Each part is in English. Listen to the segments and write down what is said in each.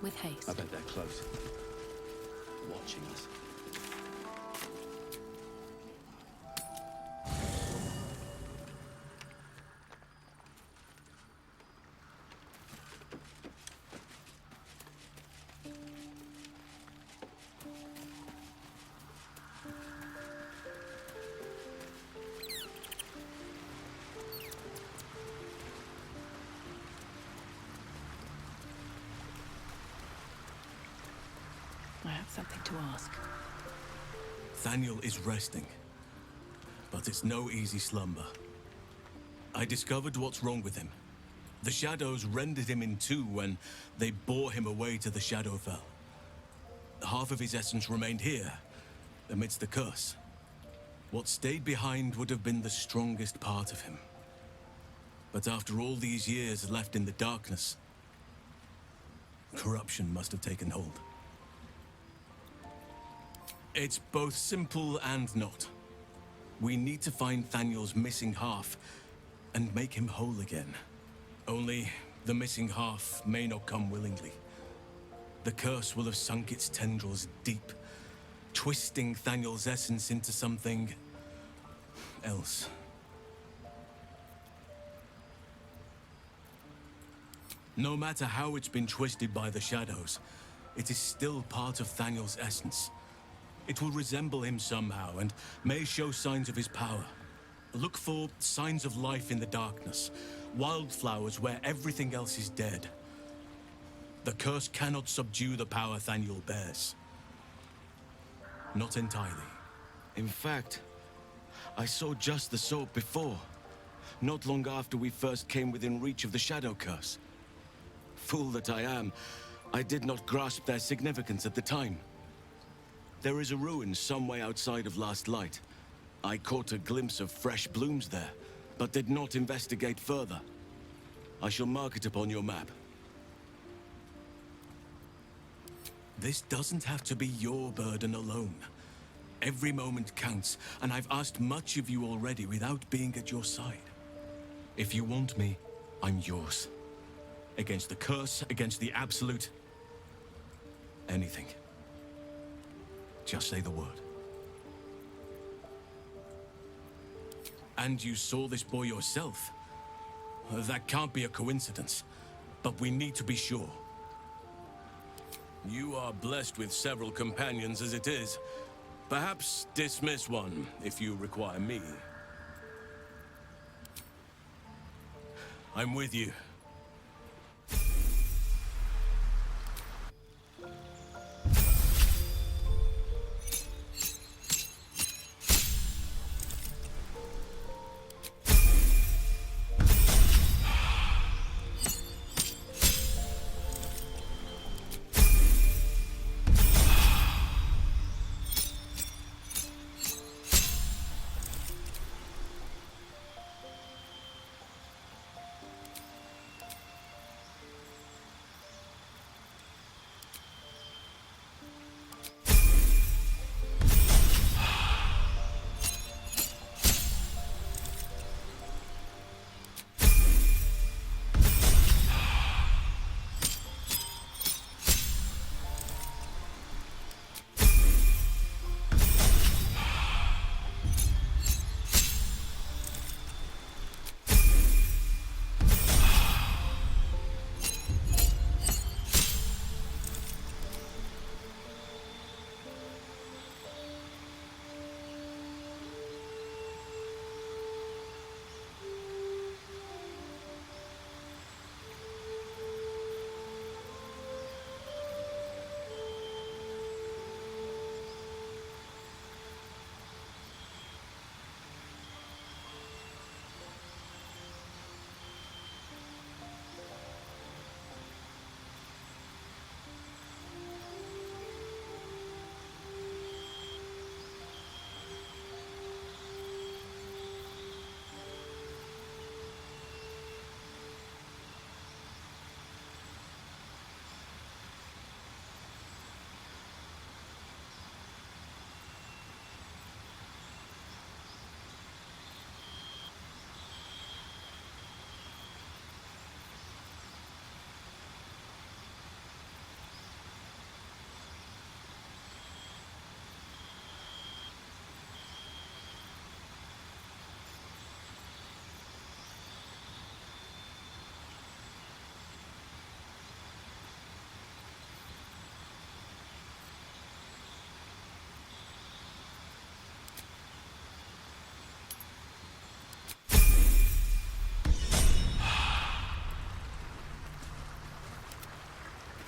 with haste. I bet they're close. Watching us. I have something to ask. Thaniel is resting, but it's no easy slumber. I discovered what's wrong with him. The shadows rendered him in two when they bore him away to the Shadowfell. Half of his essence remained here, amidst the curse. What stayed behind would have been the strongest part of him. But after all these years left in the darkness, corruption must have taken hold. It's both simple and not. We need to find Thaniel's missing half and make him whole again. Only the missing half may not come willingly. The curse will have sunk its tendrils deep, twisting Thaniel's essence into something else. No matter how it's been twisted by the shadows, it is still part of Thaniel's essence. It will resemble him somehow and may show signs of his power. Look for signs of life in the darkness, wildflowers where everything else is dead. The curse cannot subdue the power Thaniel bears. Not entirely. In fact, I saw just the sort before, not long after we first came within reach of the Shadow Curse. Fool that I am, I did not grasp their significance at the time. There is a ruin some way outside of Last Light. I caught a glimpse of fresh blooms there, but did not investigate further. I shall mark it upon your map. This doesn't have to be your burden alone. Every moment counts, and I've asked much of you already without being at your side. If you want me, I'm yours. Against the curse, against the absolute... anything. Just say the word. And you saw this boy yourself. That can't be a coincidence, but we need to be sure. You are blessed with several companions as it is. Perhaps dismiss one if you require me. I'm with you.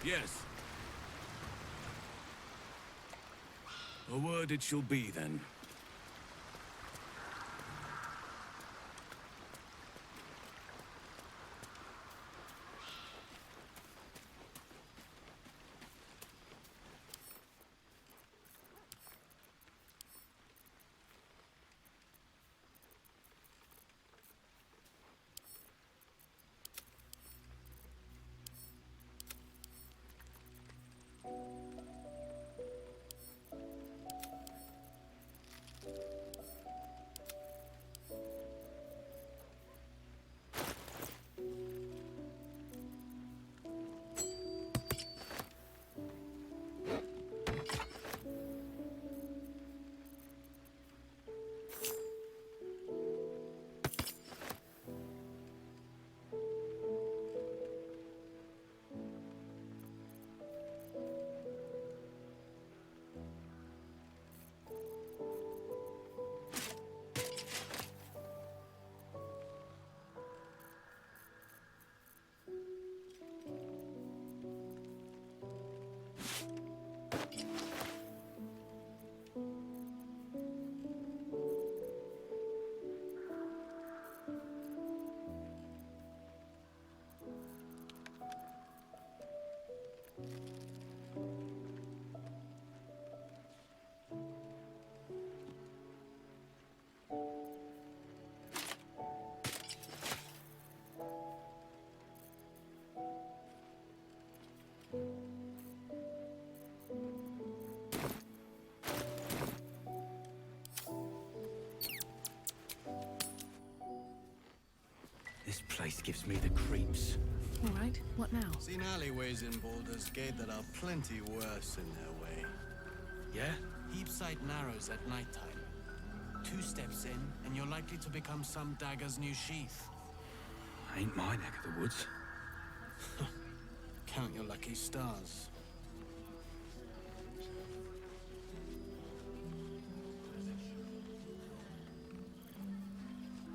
Yes. A word it shall be, then. This place gives me the creeps. All right, what now? Seen alleyways in Baldur's Gate that are plenty worse in their way. Yeah? Heapside narrows at nighttime. 2 steps in, and you're likely to become some dagger's new sheath. Ain't my neck of the woods. Count your lucky stars.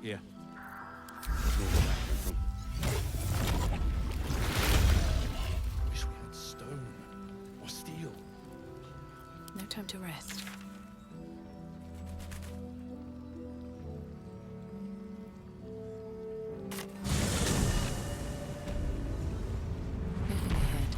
Yeah. Wish we had stone or steel. No time to rest. Moving ahead.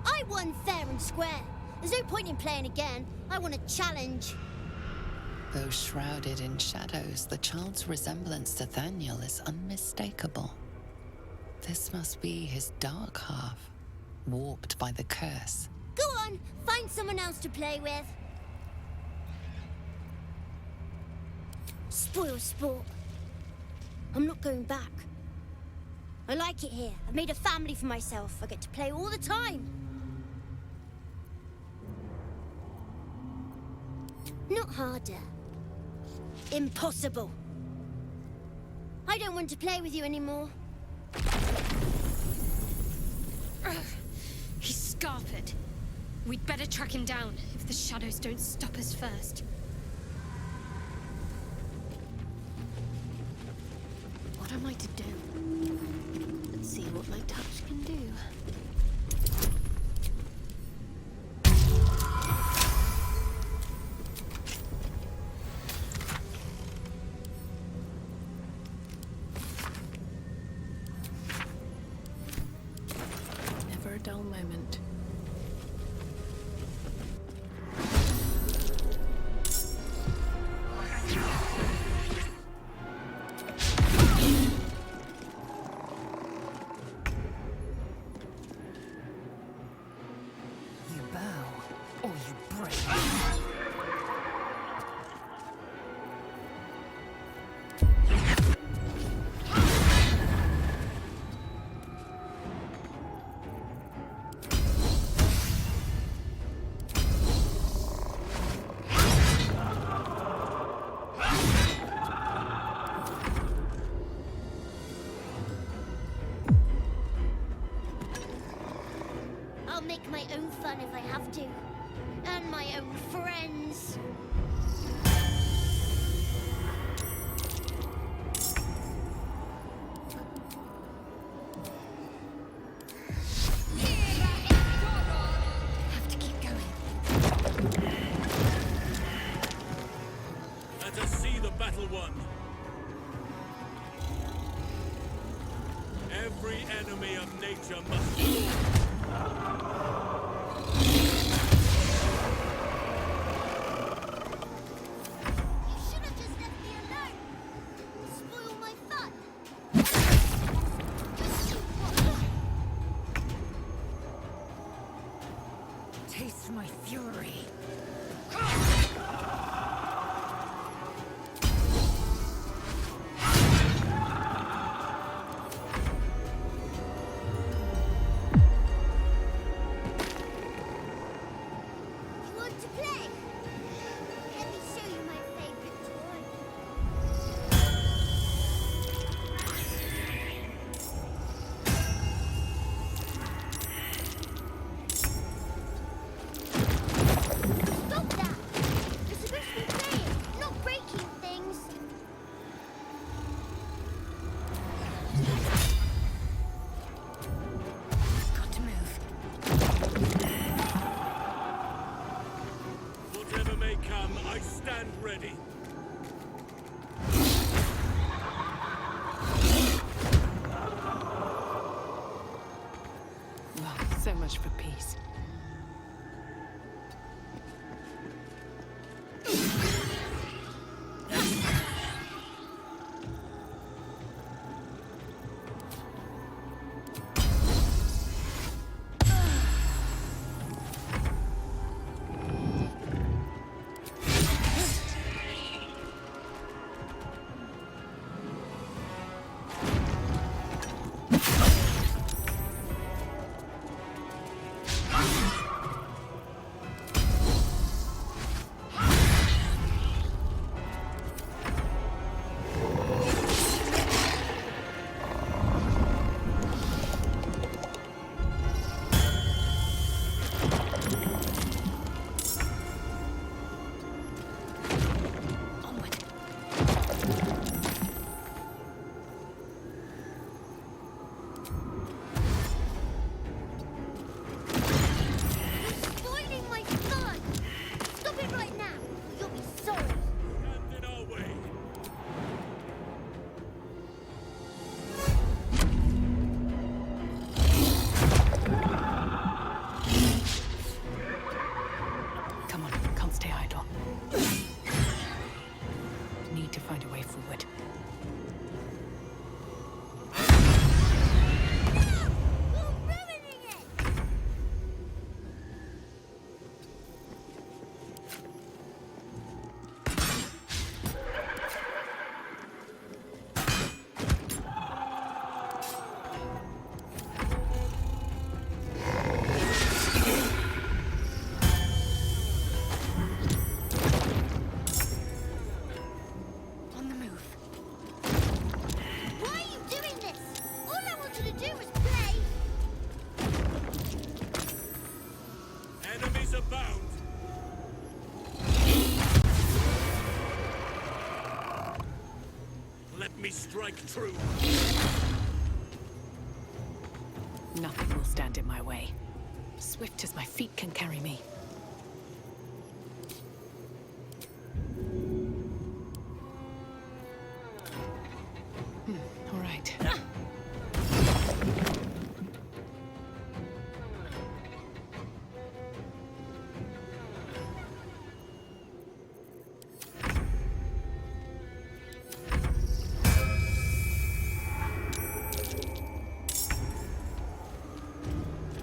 I won fair and square. There's no point in playing again. I want a challenge. Though shrouded in shadows, the child's resemblance to Thaniel is unmistakable. This must be his dark half, warped by the curse. Go on, find someone else to play with. Spoil sport. I'm not going back. I like it here. I've made a family for myself. I get to play all the time. Not harder. Impossible. I don't want to play with you anymore. He's scarpered. We'd better track him down if the shadows don't stop us first. What am I to do? Let's see what my touch can do. Never a dull moment. friends. Have to keep going. Let us see the battle won. Every enemy of nature must fall. You should have just left me alone. Spoil my fun. Taste my fury. You want to play? Let me show you my favorite toy. Stop that! You're supposed to be playing, not breaking things. Got to move. Whatever may come, I stand ready. Well, so much for peace. You're spoiling my fun. Stop it right now. You'll be sorry. Stand in our way. Come on, can't stay idle. Need to find a way forward. You're ruining it. On the move. Why are you doing this? All I wanted to do was play. Enemies abound. Let me strike true. Nothing will stand in my way. Swift as my feet can carry me. All right.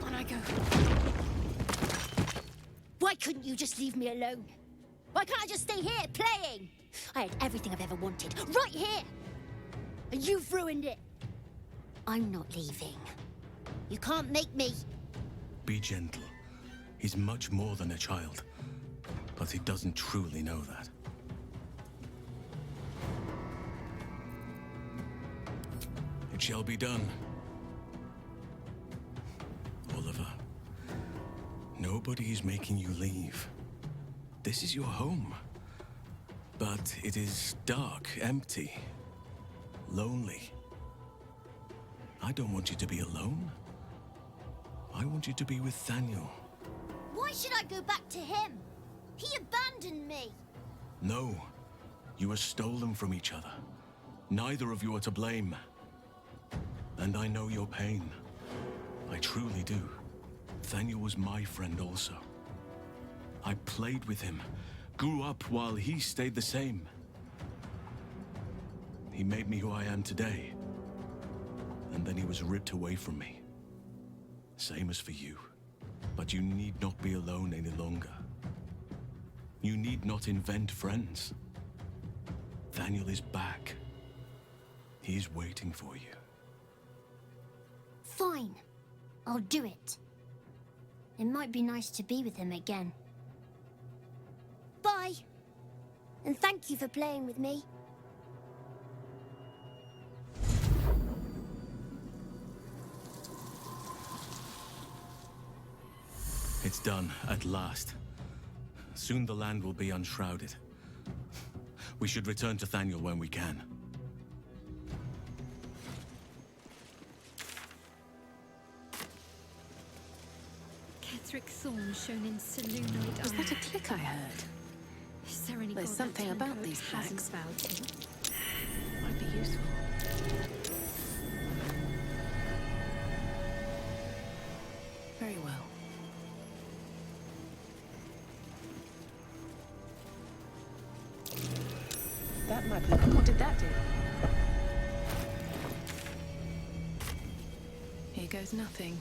On I go. Why couldn't you just leave me alone? Why can't I just stay here playing? I had everything I've ever wanted, right here. And you've ruined it. I'm not leaving. You can't make me. Be gentle. He's much more than a child. But he doesn't truly know that. It shall be done. Oliver, nobody is making you leave. This is your home. But it is dark, empty, lonely. I don't want you to be alone. I want you to be with Thaniel. Why should I go back to him? He abandoned me. No, you were stolen from each other. Neither of you are to blame. And I know your pain. I truly do. Thaniel was my friend also. I played with him, grew up while he stayed the same. He made me who I am today. And then he was ripped away from me. Same as for you. But you need not be alone any longer. You need not invent friends. Thaniel is back. He is waiting for you. Fine. I'll do it. It might be nice to be with him again. Bye. And thank you for playing with me. It's done, at last. Soon the land will be unshrouded. We should return to Thaniel when we can. Ketheric thorn shown in Selûnoid Was armor. that a click I heard? Is there any There's god something that about Turncoat these hasn't bags. bowed to? Might be useful. Very well. That might be. What did that do? Here goes nothing.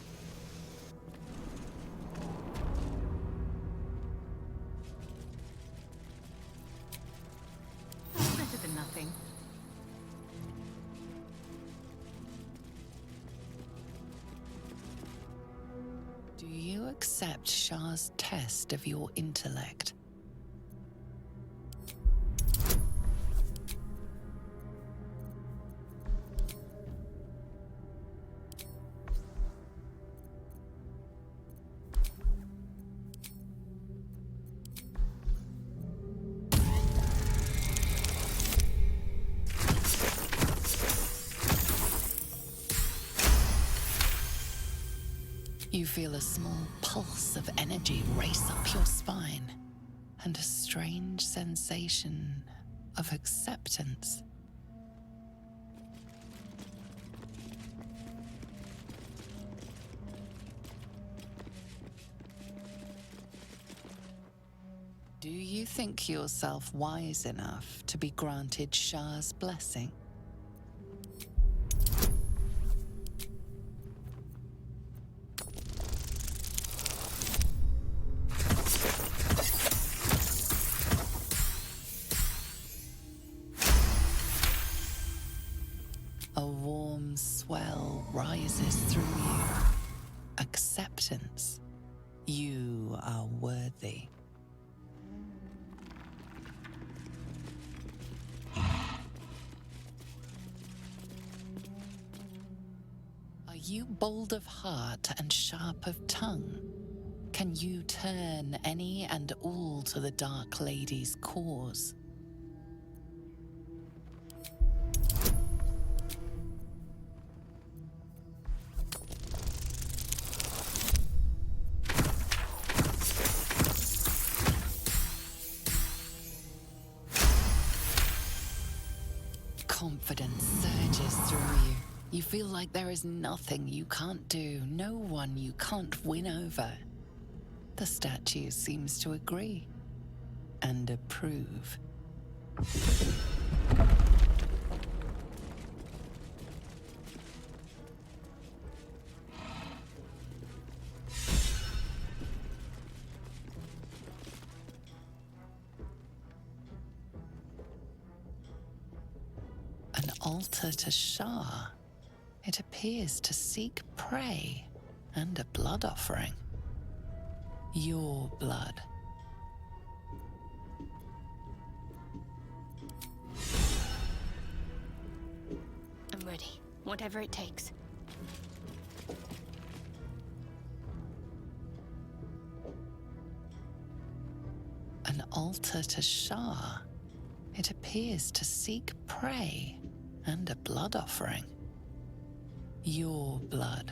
Better than nothing. Do you accept Shah's test of your intellect? You feel a small pulse of energy race up your spine, and a strange sensation of acceptance. Do you think yourself wise enough to be granted Shah's blessing? A warm swell rises through you. Acceptance. You are worthy. Are you bold of heart and sharp of tongue? Can you turn any and all to the Dark Lady's cause? Confidence surges through you. You feel like there is nothing you can't do, no one you can't win over. The statue seems to agree and approve. An altar to Shah. It appears to seek prey and a blood offering. Your blood. I'm ready. Whatever it takes. An altar to Shah. It appears to seek prey and a blood offering. Your blood.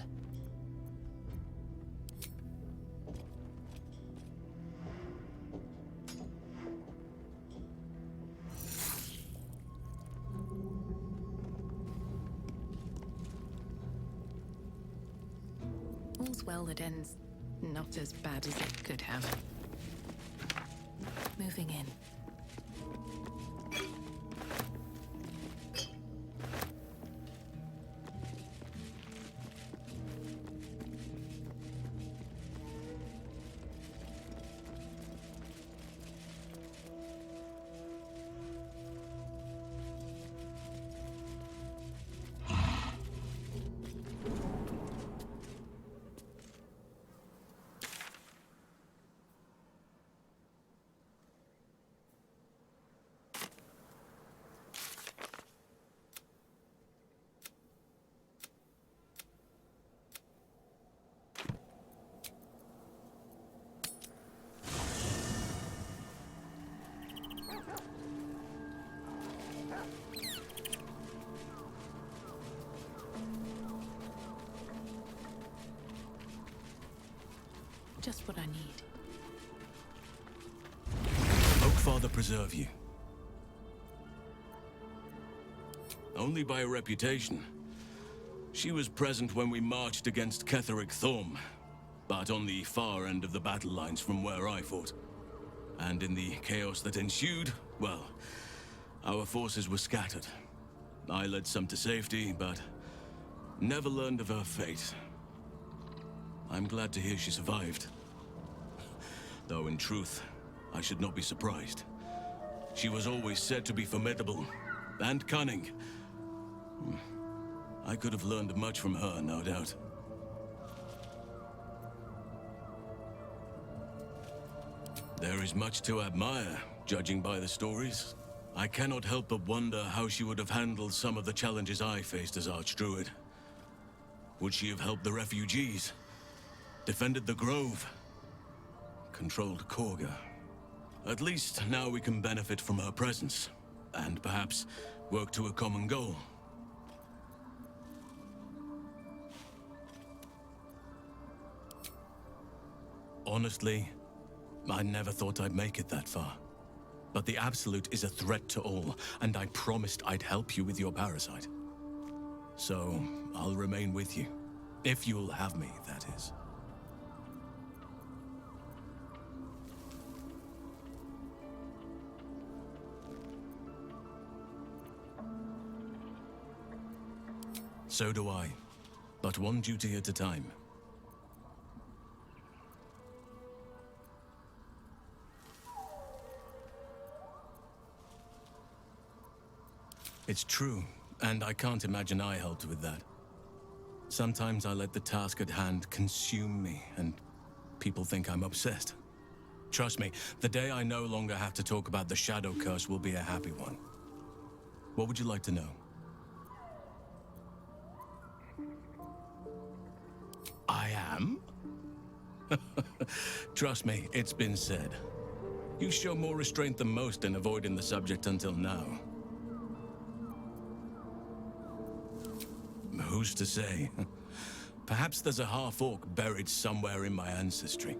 All's well that ends not as bad as it could have. Moving in. Just what I need. Oakfather preserve you. Only by reputation. She was present when we marched against Ketheric Thorm, but on the far end of the battle lines from where I fought. And in the chaos that ensued, well, our forces were scattered. I led some to safety, but never learned of her fate. I'm glad to hear she survived. Though in truth, I should not be surprised. She was always said to be formidable and cunning. I could have learned much from her, no doubt. There is much to admire, judging by the stories. I cannot help but wonder how she would have handled some of the challenges I faced as Archdruid. Would she have helped the refugees? Defended the Grove? Controlled Korga? At least now we can benefit from her presence, and perhaps work to a common goal. Honestly, I never thought I'd make it that far. But the Absolute is a threat to all, and I promised I'd help you with your parasite. So, I'll remain with you. If you'll have me, that is. So do I. But one duty at a time. It's true, and I can't imagine I helped with that. Sometimes I let the task at hand consume me, and people think I'm obsessed. Trust me, the day I no longer have to talk about the Shadow Curse will be a happy one. What would you like to know? I am? Trust me, it's been said. You show more restraint than most in avoiding the subject until now. Who's to say? Perhaps there's a half-orc buried somewhere in my ancestry.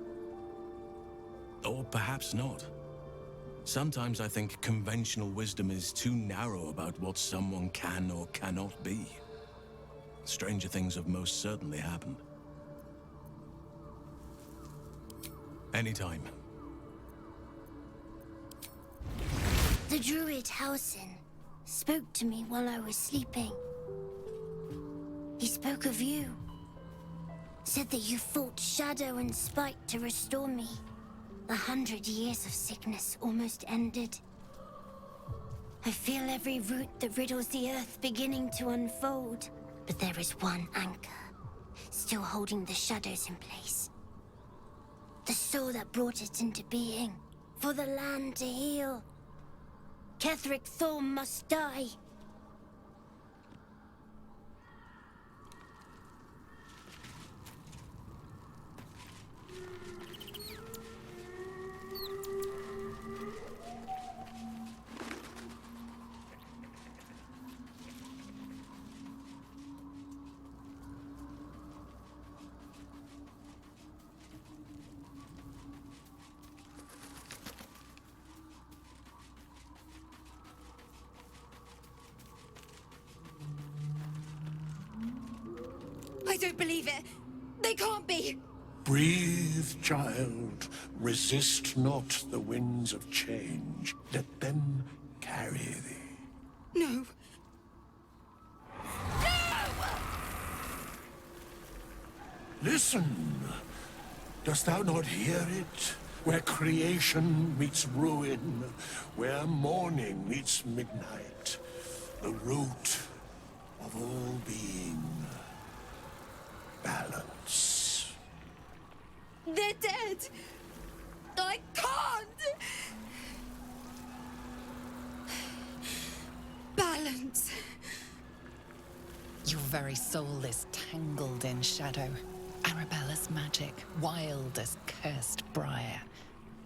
Or perhaps not. Sometimes I think conventional wisdom is too narrow about what someone can or cannot be. Stranger things have most certainly happened. Anytime. The druid Hausen spoke to me while I was sleeping. He spoke of you. Said that you fought shadow and spite to restore me. 100 years of sickness almost ended. I feel every root that riddles the earth beginning to unfold. But there is one anchor, still holding the shadows in place. The soul that brought it into being, for the land to heal. Ketheric Thorm must die. I don't believe it. They can't be. Breathe, child. Resist not the winds of change. Let them carry thee. No. Listen. Dost thou not hear it? Where creation meets ruin, where morning meets midnight, the root of all being. Balance. They're dead. I can't. Balance. Your very soul is tangled in shadow. Arabella's magic, wild as cursed briar.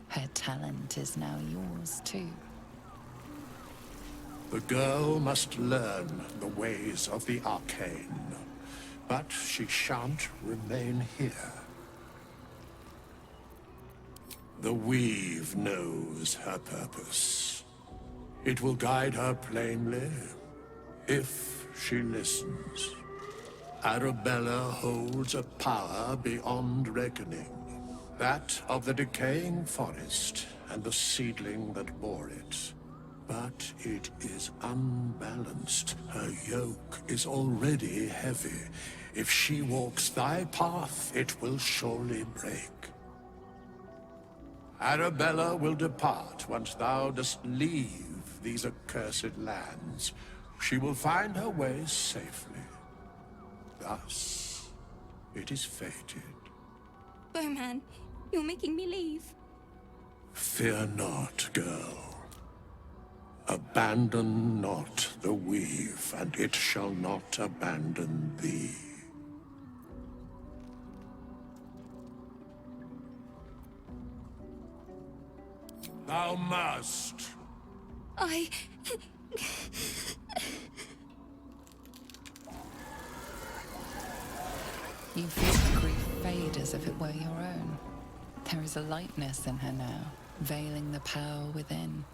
Her talent is now yours, too. The girl must learn the ways of the arcane, but she shan't remain here. The weave knows her purpose. It will guide her plainly, if she listens. Arabella holds a power beyond reckoning. That of the decaying forest and the seedling that bore it. But it is unbalanced. Her yoke is already heavy. If she walks thy path, it will surely break. Arabella will depart once thou dost leave these accursed lands. She will find her way safely. Thus, it is fated. Bowman, you're making me leave. Fear not, girl. Abandon not the weave, and it shall not abandon thee. Thou must. You feel the grief fade as if it were your own. There is a lightness in her now, veiling the power within,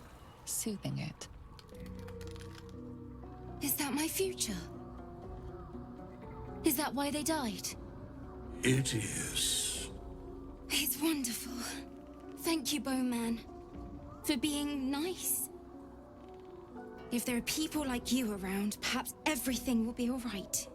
soothing it. Is that my future? Is that why they died? It is. It's wonderful. Thank you, Bowman, for being nice. If there are people like you around, perhaps everything will be all right.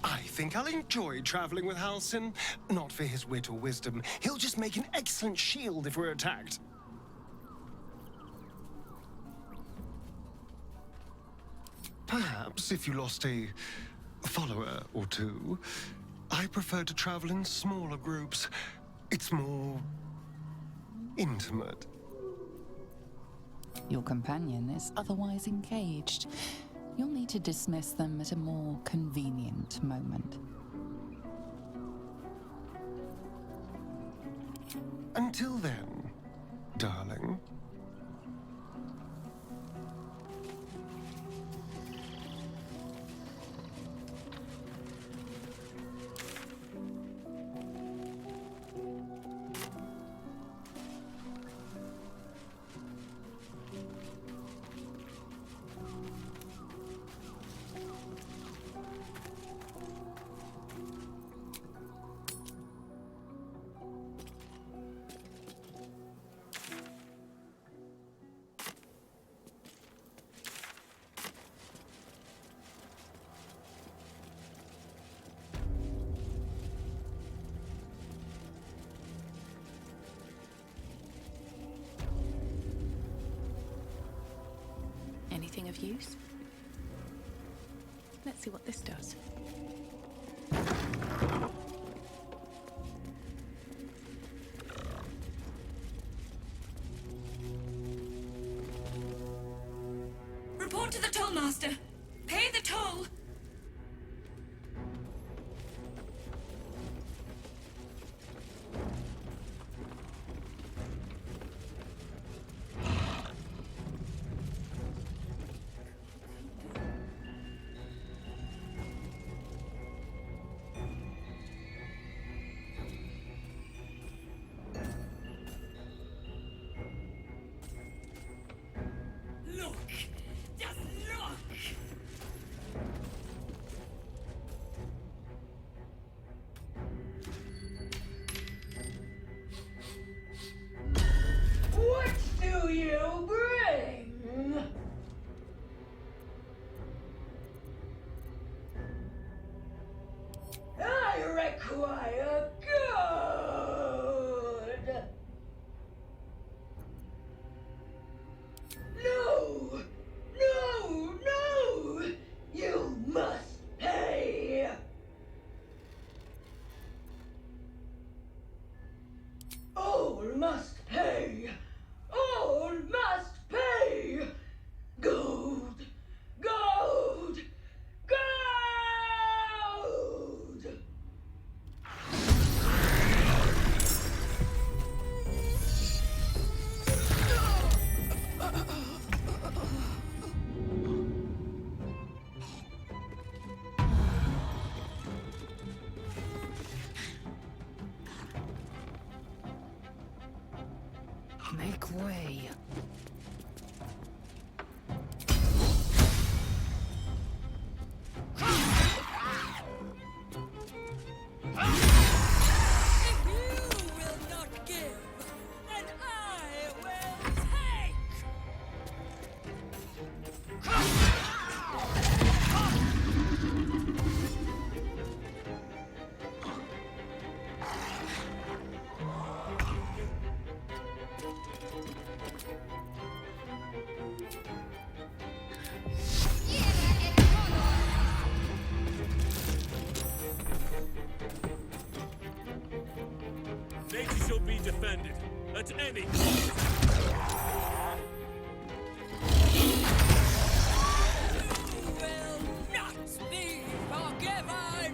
I think I'll enjoy traveling with Halsin. Not for his wit or wisdom. He'll just make an excellent shield if we're attacked. Perhaps if you lost a follower or two, I prefer to travel in smaller groups. It's more intimate. Your companion is otherwise engaged. You'll need to dismiss them at a more convenient moment. Until then, darling. Anything of use? Let's see what this does. Report to the tollmaster. Pay the toll. way. Nature shall be defended at any cost. You will not be forgiven!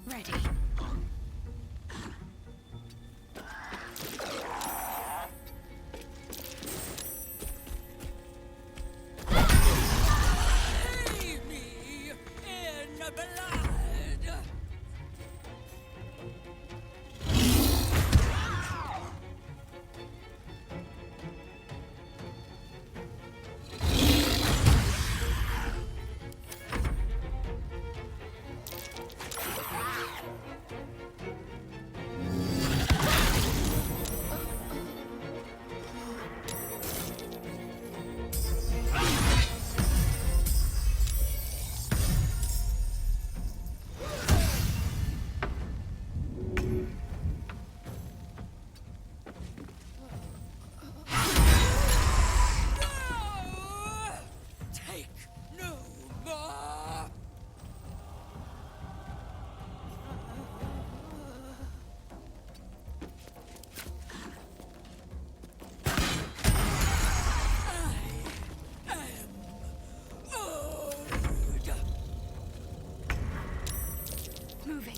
Ready. See me in blood! Take no more! I am old! Moving.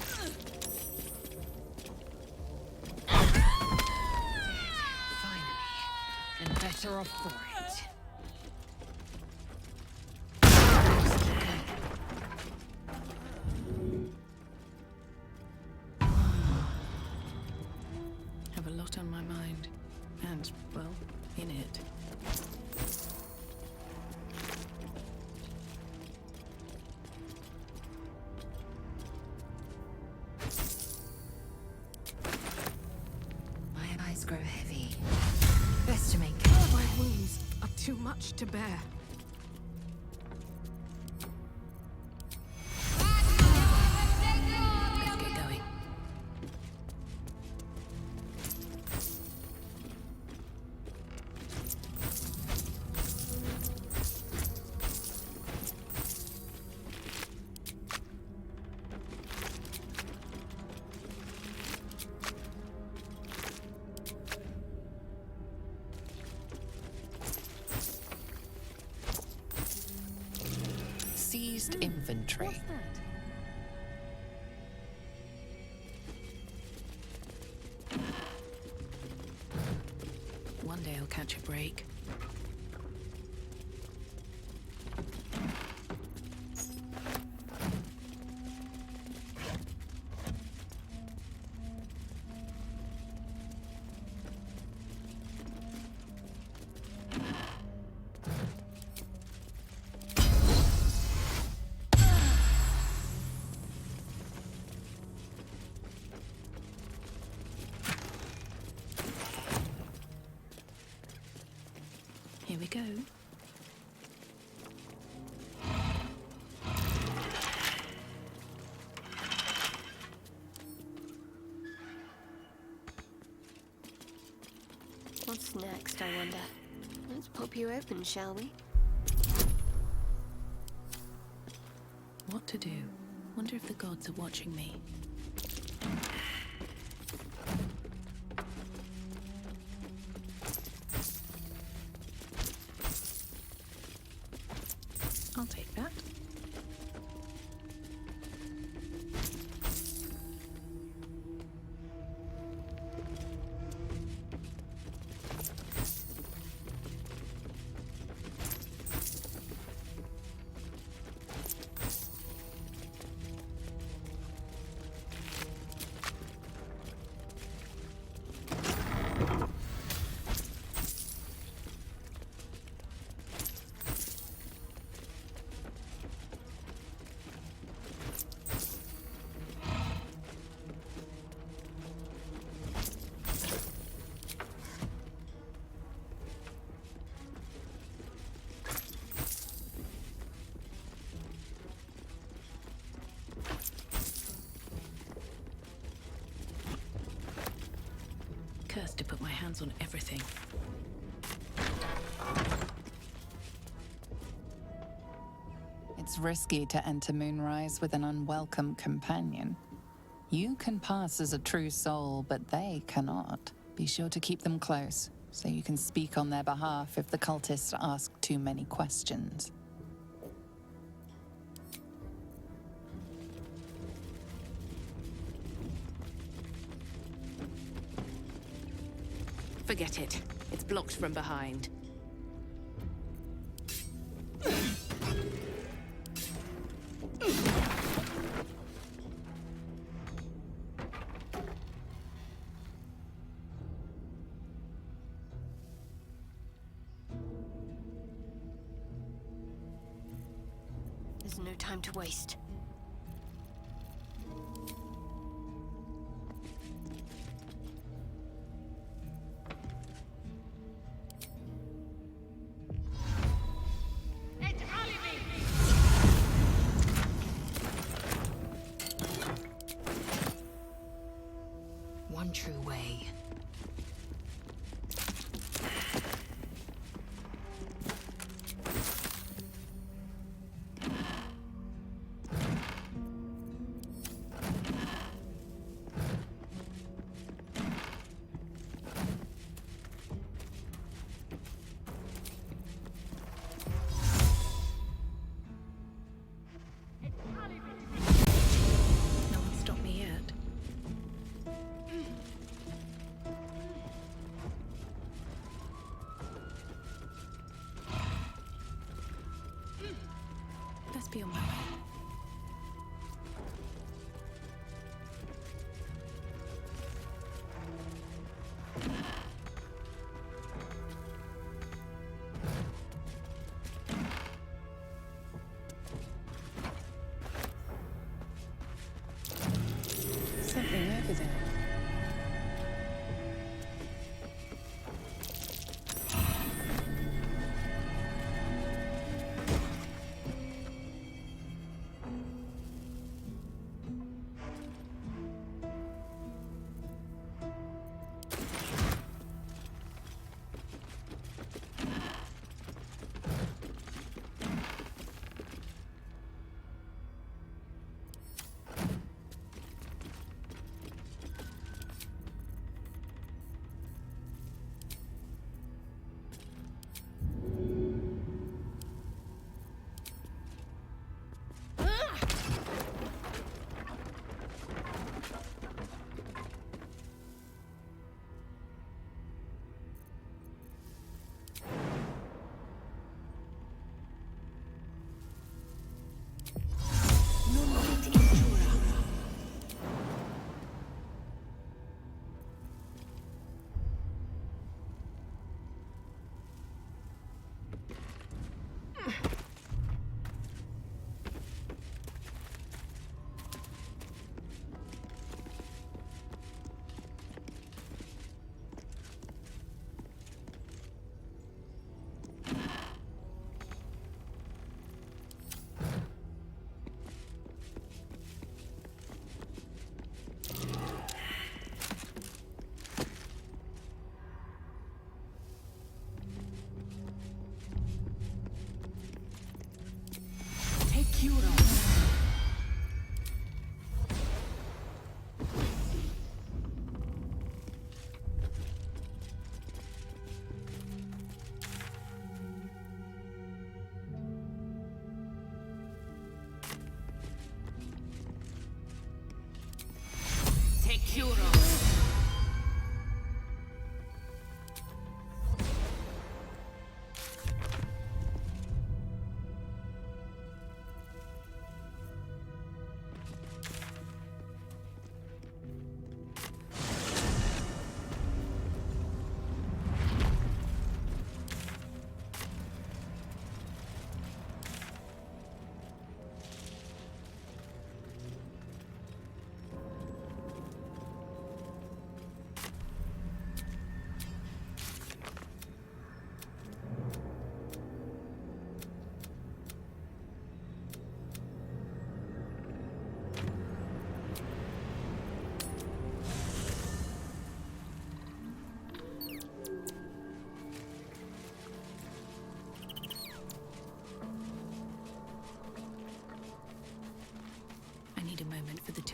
Finally. And better off for it. Have a lot on my mind. And, well, in it. My eyes grow heavy. Best to make My wounds are too much to bear. Let's get going. Seized inventory. One day I'll catch a break. go. What's next, I wonder? Let's pop you open, shall we? What to do? Wonder if the gods are watching me. I'll take that. Cursed to put my hands on everything. It's risky to enter Moonrise with an unwelcome companion. You can pass as a true soul, but they cannot. Be sure to keep them close, so you can speak on their behalf if the cultists ask too many questions. Forget it. It's blocked from behind. There's no time to waste. One true way. No one stopped me yet.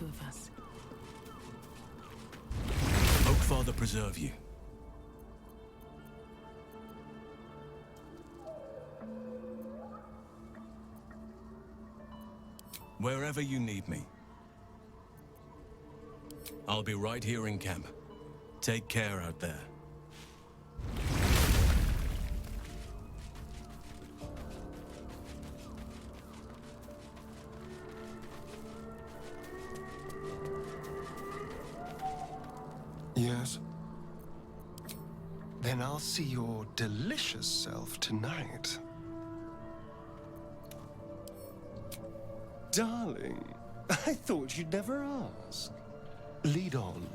two of us. Oakfather preserve you. Wherever you need me. I'll be right here in camp. Take care out there. Yes? Then I'll see your delicious self tonight. Darling, I thought you'd never ask. Lead on.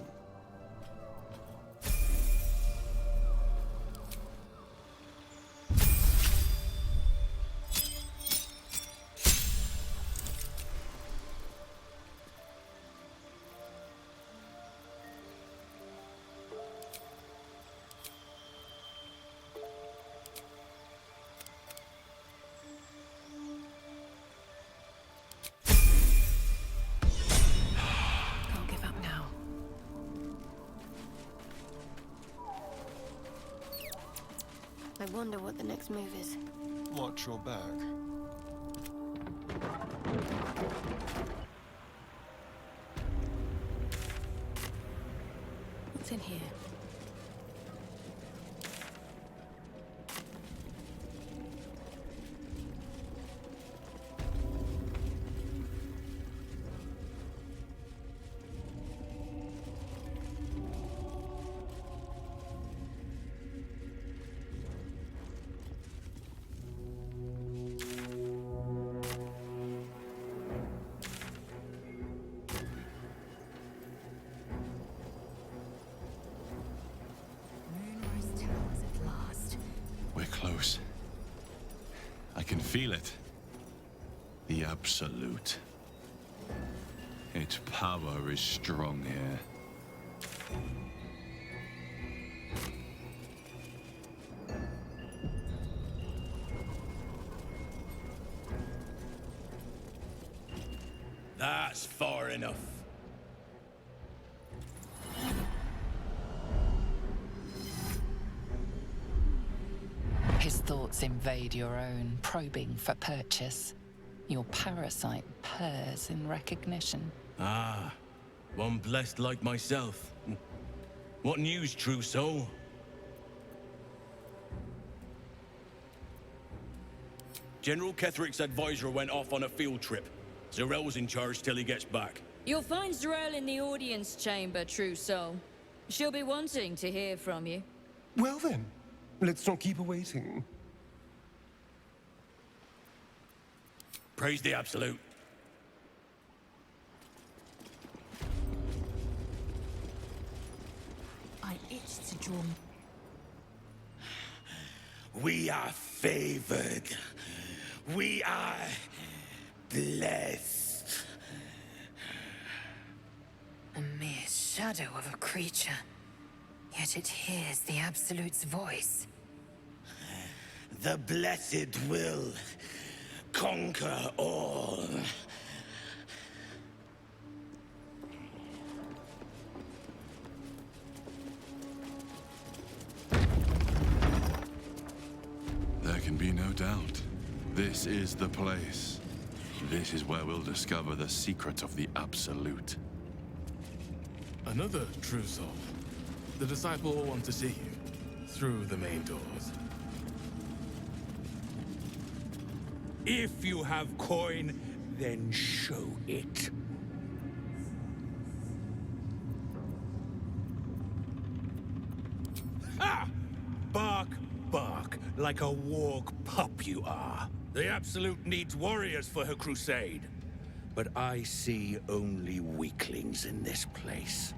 Can't give up now. I wonder what the next move is. Watch your back. What's in here? We're close. I can feel it. The Absolute. Its power is strong here. That's far enough. His thoughts invade your own, probing for purchase. Your parasite purrs in recognition. Ah, one blessed like myself. What news, true soul? General Ketherick's advisor went off on a field trip. Zarel's in charge till he gets back. You'll find Zarel in the audience chamber, true soul. She'll be wanting to hear from you. Well then, let's not keep her waiting. Praise the Absolute. I itch to draw. We are favored. We are blessed. A mere shadow of a creature. Yet it hears the Absolute's voice. The blessed will conquer all. There can be no doubt. This is the place. This is where we'll discover the secret of the Absolute. Another true soul. The disciple will want to see you through the main doors. If you have coin, then show it. Ha! Bark, bark, like a warg pup you are. The Absolute needs warriors for her crusade. But I see only weaklings in this place.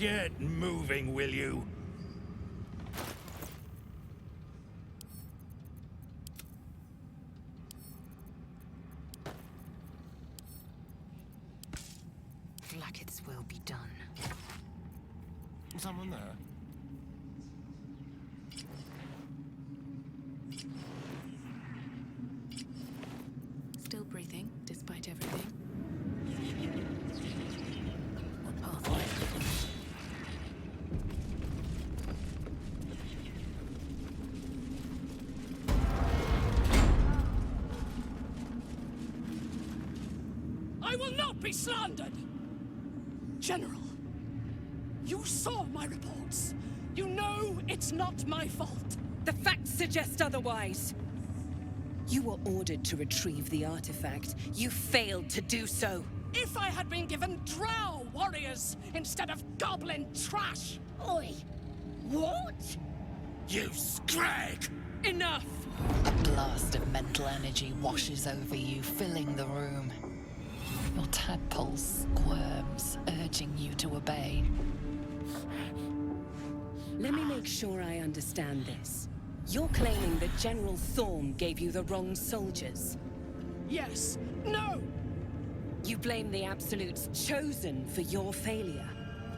Get moving, will you? Blacket's will be done. Someone there? Still breathing, despite everything. What path will I follow? I will not be slandered! General, you saw my reports. You know it's not my fault. The facts suggest otherwise. You were ordered to retrieve the artifact. You failed to do so. If I had been given drow warriors instead of goblin trash! Oi! What? You scrag! Enough! A blast of mental energy washes over you, filling the room. Your tadpole squirms, urging you to obey. Let me make sure I understand this. You're claiming that General Thorm gave you the wrong soldiers. Yes. No! You blame the Absolute's Chosen for your failure.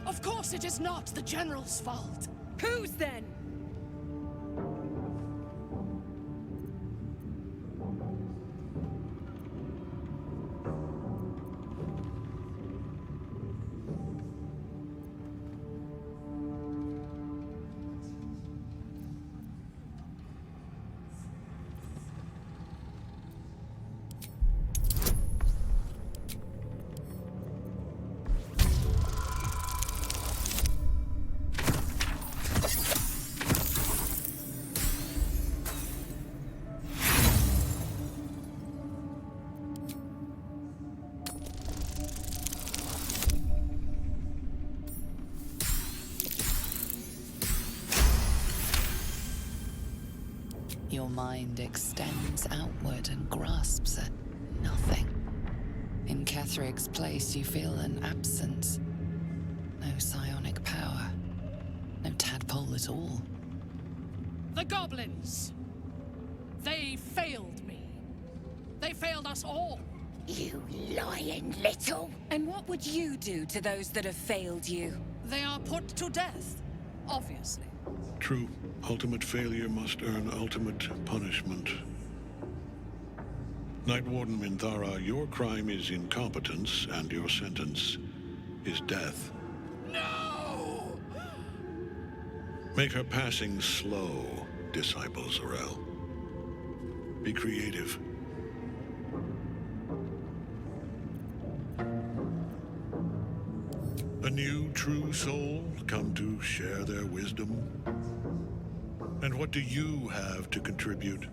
Of course it is not the General's fault. Whose then? Your mind extends outward and grasps at nothing. In Kethrig's place, you feel an absence. No psionic power. No tadpole at all. The goblins! They failed me. They failed us all. You lying little... And what would you do to those that have failed you? They are put to death, obviously. True. Ultimate failure must earn ultimate punishment. Night Warden Minthara, your crime is incompetence, and your sentence is death. No! Make her passing slow, Disciple Zorel. Be creative. A new true soul come to share their wisdom? And what do you have to contribute?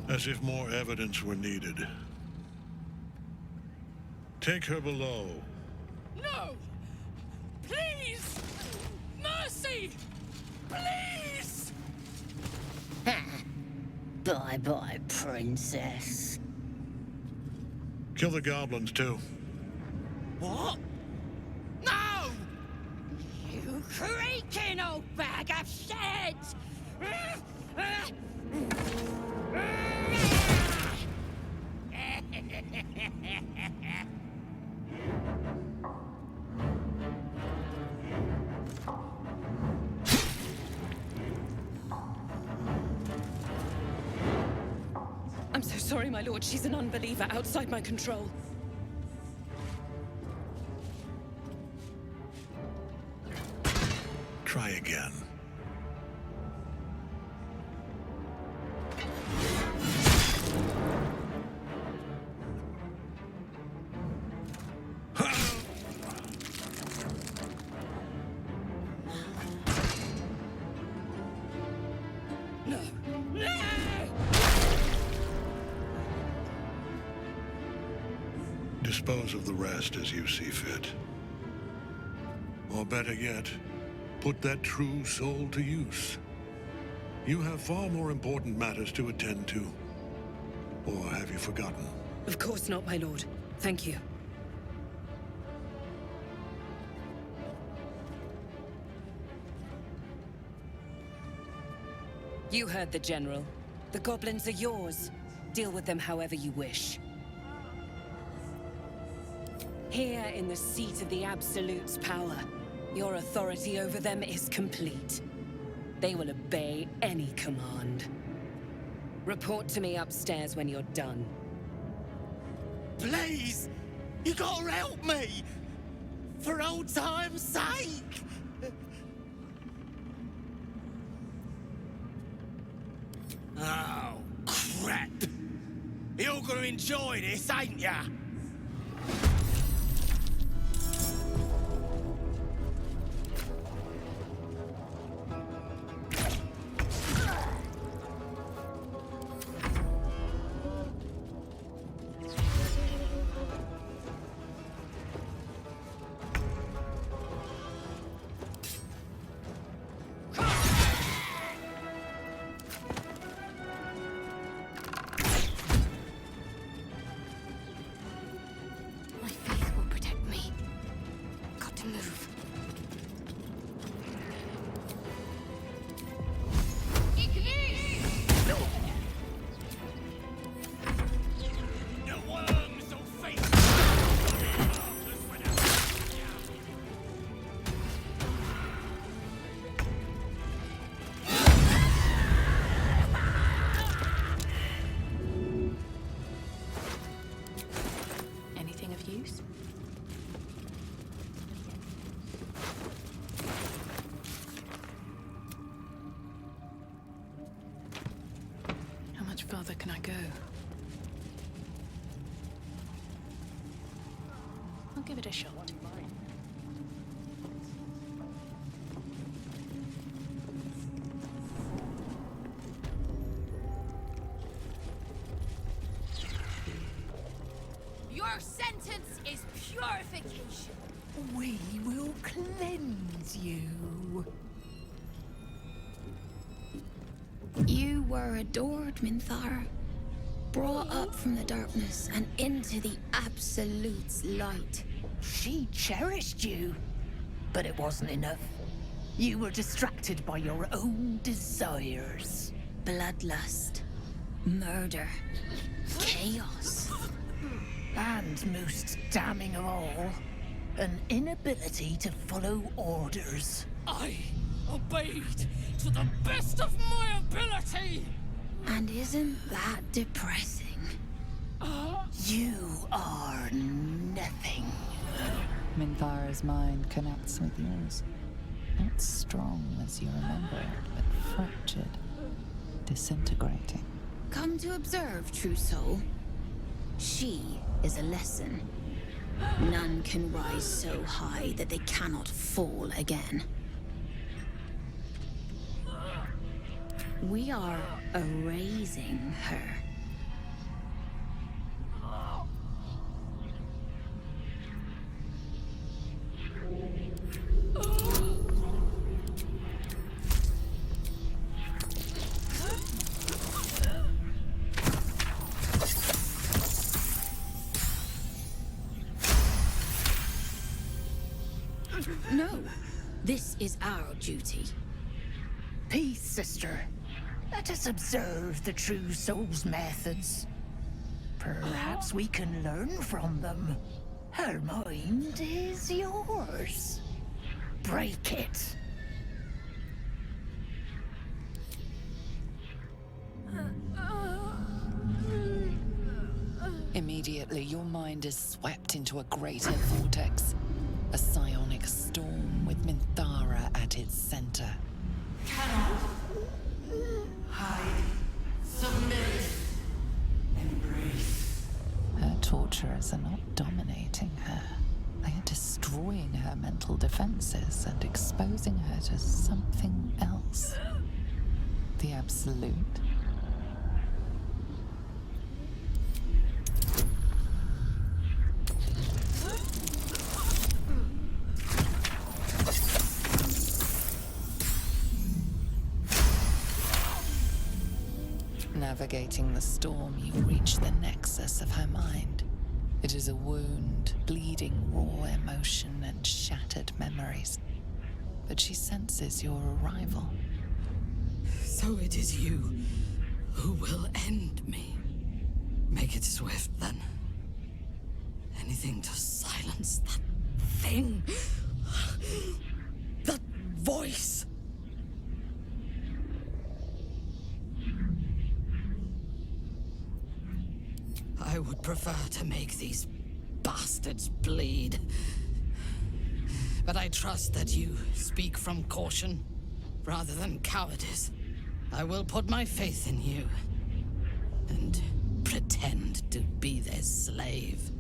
As if more evidence were needed. Take her below. No! Please! Mercy! Please! Bye-bye, princess. Kill the goblins, too. What? No! You creaking old bag of shit! I'm so sorry, my lord. She's an unbeliever outside my control. Try again. No! No! Dispose of the rest as you see fit. Or better yet, put that true soul to use. You have far more important matters to attend to. Or have you forgotten? Of course not, my lord. Thank you. You heard the General. The goblins are yours. Deal with them however you wish. Here in the seat of the Absolute's power, your authority over them is complete. They will obey any command. Report to me upstairs when you're done. Please! You gotta help me! For old time's sake! Oh, crap! You're gonna enjoy this, ain't ya? Further can I go? I'll give it a shot. Your sentence is purification. We will cleanse you. You were adored, Minthara. Brought up from the darkness and into the Absolute's light. She cherished you, but it wasn't enough. You were distracted by your own desires. Bloodlust, murder, chaos. And most damning of all, an inability to follow orders. I obeyed to the best of my ability! And isn't that depressing? You are nothing. Minthara's mind connects with yours. Not strong as you remember, but fractured, disintegrating. Come to observe, true soul. She is a lesson. None can rise so high that they cannot fall again. We are erasing her. No, this is our duty. Peace, sister. Let us observe the true soul's methods. Perhaps we can learn from them. Her mind is yours. Break it. Immediately, your mind is swept into a greater vortex. A psionic storm with Minthara at its center. Cannot hide, submit, embrace. Her torturers are not dominating her. They are destroying her mental defenses and exposing her to something else. The Absolute. Navigating the storm, you reach the nexus of her mind. It is a wound, bleeding raw emotion and shattered memories. But she senses your arrival. So it is you who will end me. Make it swift, then. Anything to silence that thing. That voice. I would prefer to make these bastards bleed. But I trust that you speak from caution rather than cowardice. I will put my faith in you and pretend to be their slave.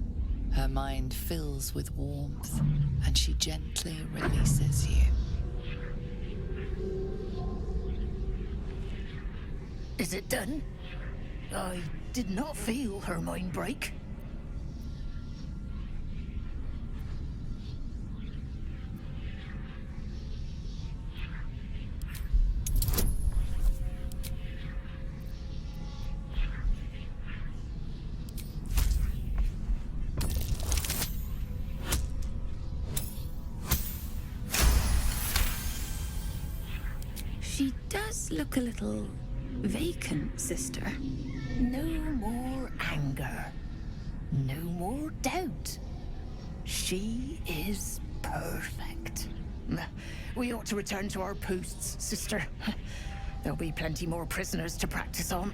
Her mind fills with warmth, and she gently releases you. Is it done? I did not feel her mind break. She does look a little vacant, sister. No more anger. No more doubt. She is perfect. We ought to return to our posts, sister. There'll be plenty more prisoners to practice on.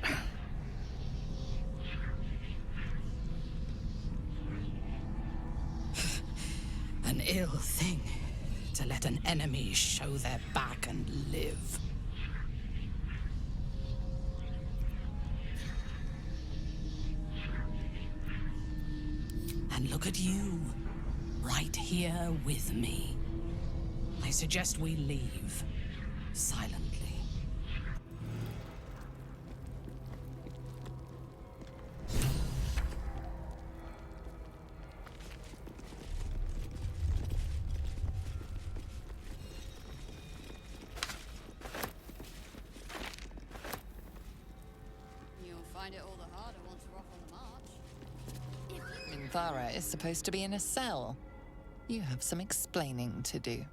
An ill thing to let an enemy show their back and live. And look at you, right here with me. I suggest we leave, silently. You'll find it all the harder once we're off on the march. Minthara is supposed to be in a cell. You have some explaining to do.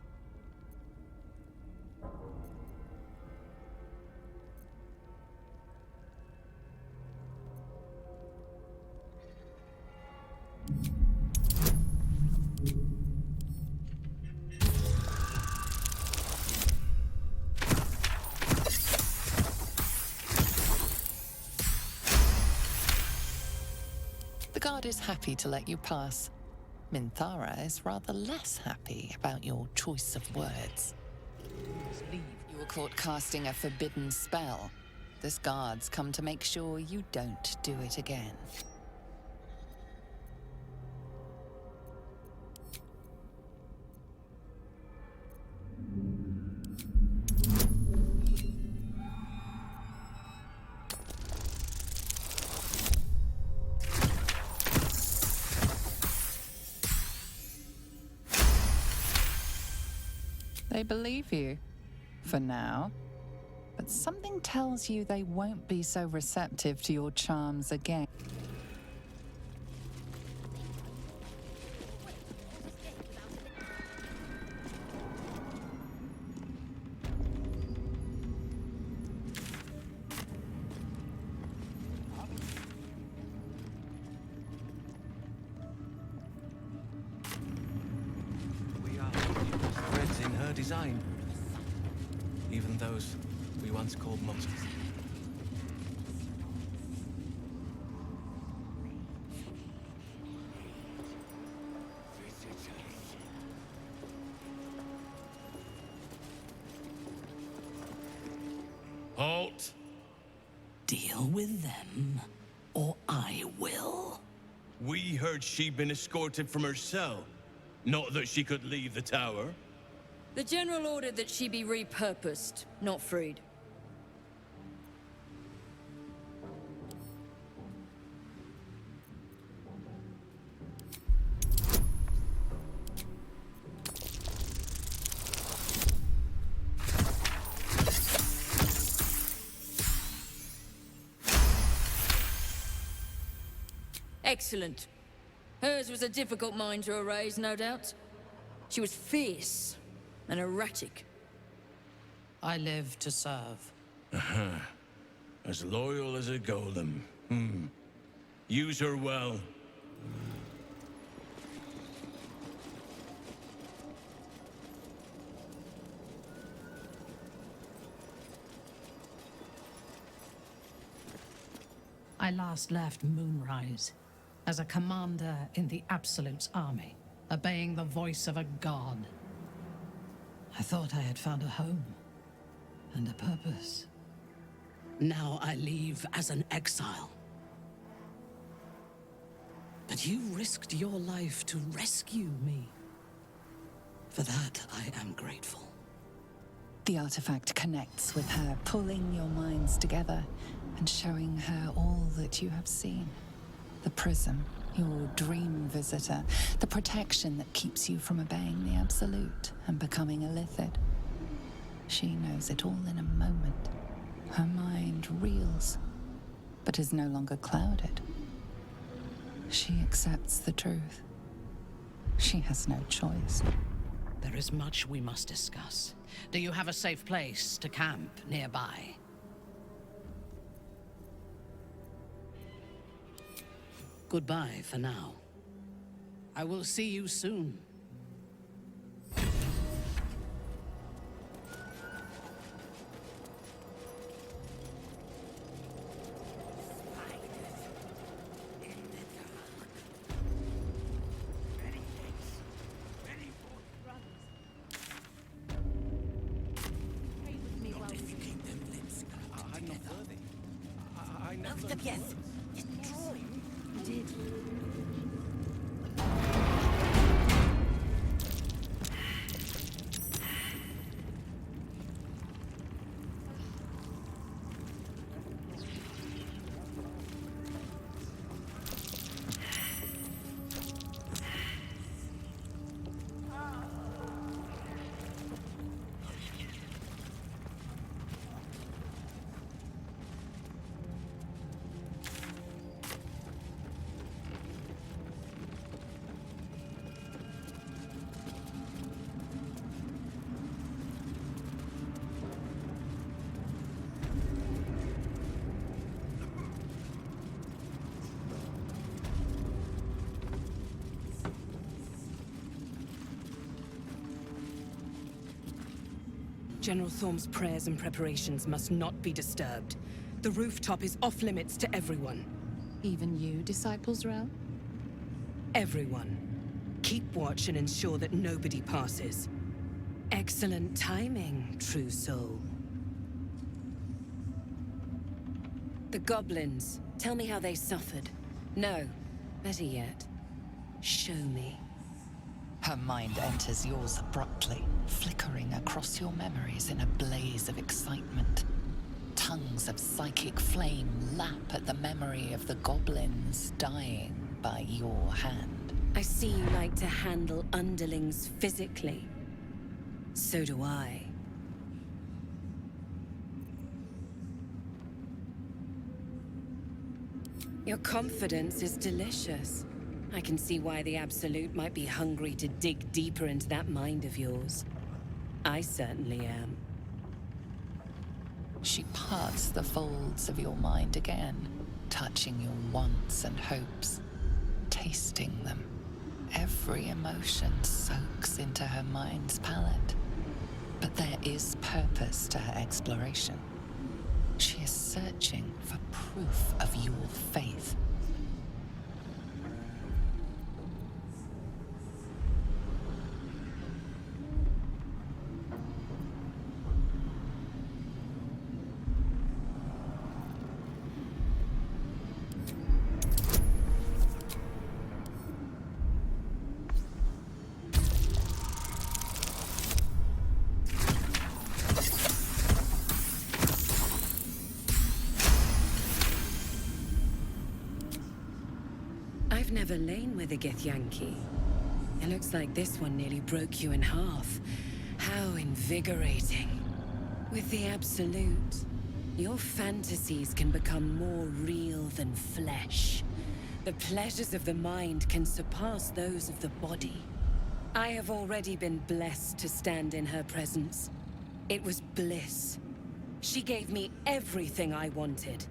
The guard is happy to let you pass. Minthara is rather less happy about your choice of words. You were caught casting a forbidden spell. This guard's come to make sure you don't do it again. They believe you, for now. But something tells you they won't be so receptive to your charms again. We are threads in her design. Even those we once called monsters. Halt! Deal with them, or I will. We heard she'd been escorted from her cell. Not that she could leave the tower. The General ordered that she be repurposed, not freed. Excellent. Hers was a difficult mind to erase, no doubt. She was fierce and erratic. I live to serve. As loyal as a golem. Use her well. I last left Moonrise as a commander in the Absolute's army, obeying the voice of a god. I thought I had found a home and a purpose. Now I leave as an exile. But you risked your life to rescue me. For that, I am grateful. The artifact connects with her, pulling your minds together and showing her all that you have seen. The prism, your dream visitor, the protection that keeps you from obeying the Absolute and becoming a Lithid. She knows it all in a moment. Her mind reels, but is no longer clouded. She accepts the truth. She has no choice. There is much we must discuss. Do you have a safe place to camp nearby? Goodbye for now. I will see you soon. General Thorm's prayers and preparations must not be disturbed. The rooftop is off limits to everyone. Even you, Disciples Realm? Everyone. Keep watch and ensure that nobody passes. Excellent timing, true soul. The goblins. Tell me how they suffered. No, better yet, show me. Her mind enters yours abruptly, flickering across your memories in a blaze of excitement. Tongues of psychic flame lap at the memory of the goblins dying by your hand. I see you like to handle underlings physically. So do I. Your confidence is delicious. I can see why the Absolute might be hungry to dig deeper into that mind of yours. I certainly am. She parts the folds of your mind again, touching your wants and hopes, tasting them. Every emotion soaks into her mind's palette. But there is purpose to her exploration. She is searching for proof of your faith. I've never lain with a Githyanki. It looks like this one nearly broke you in half. How invigorating. With the Absolute, your fantasies can become more real than flesh. The pleasures of the mind can surpass those of the body. I have already been blessed to stand in her presence. It was bliss. She gave me everything I wanted.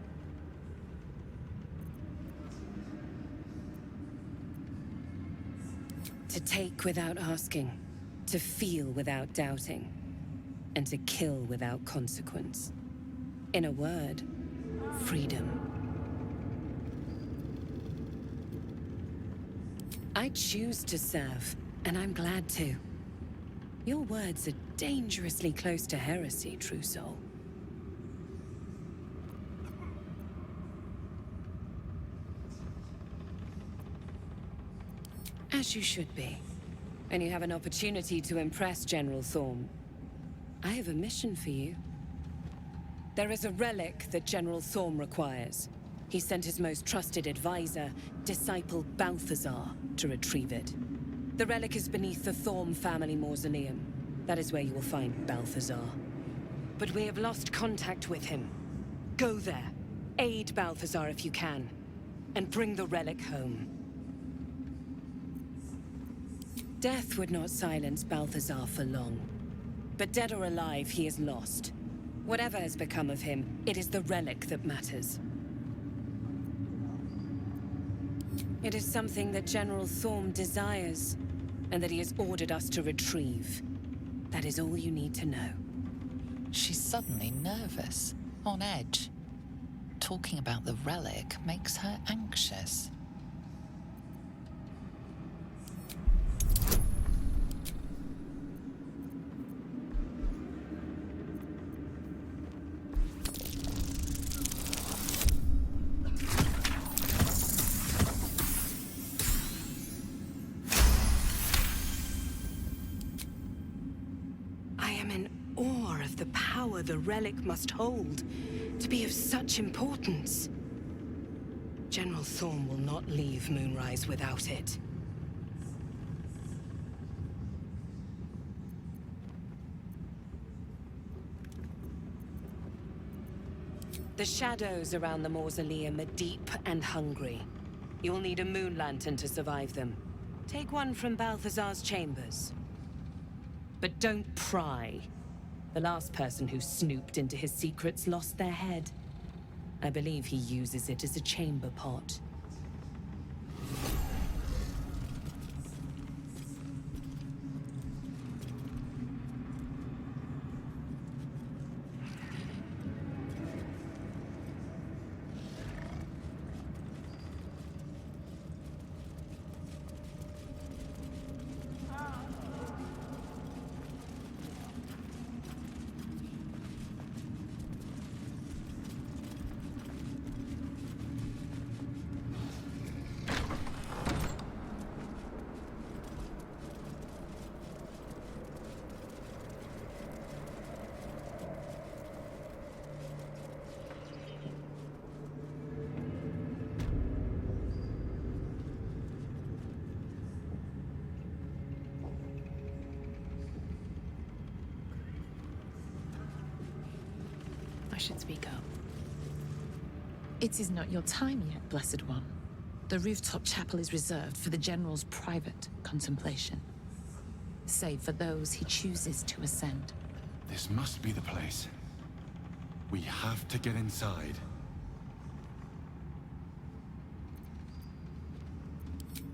To take without asking, to feel without doubting, and to kill without consequence. In a word, freedom. I choose to serve, and I'm glad to. Your words are dangerously close to heresy, true soul. As you should be. And you have an opportunity to impress General Thorm. I have a mission for you. There is a relic that General Thorm requires. He sent his most trusted advisor, disciple Balthazar, to retrieve it. The relic is beneath the Thorm family mausoleum. That is where you will find Balthazar. But we have lost contact with him. Go there, aid Balthazar if you can, and bring the relic home. Death would not silence Balthazar for long. But dead or alive, he is lost. Whatever has become of him, it is the relic that matters. It is something that General Thorm desires, and that he has ordered us to retrieve. That is all you need to know. She's suddenly nervous, on edge. Talking about the relic makes her anxious. The relic must hold to be of such importance. General Thorm will not leave Moonrise without it. The shadows around the mausoleum are deep and hungry. You'll need a moon lantern to survive them. Take one from Balthazar's chambers. But don't pry. The last person who snooped into his secrets lost their head. I believe he uses it as a chamber pot. Should speak up. It is not your time yet, Blessed One. The rooftop chapel is reserved for the General's private contemplation, save for those he chooses to ascend. This must be the place. We have to get inside.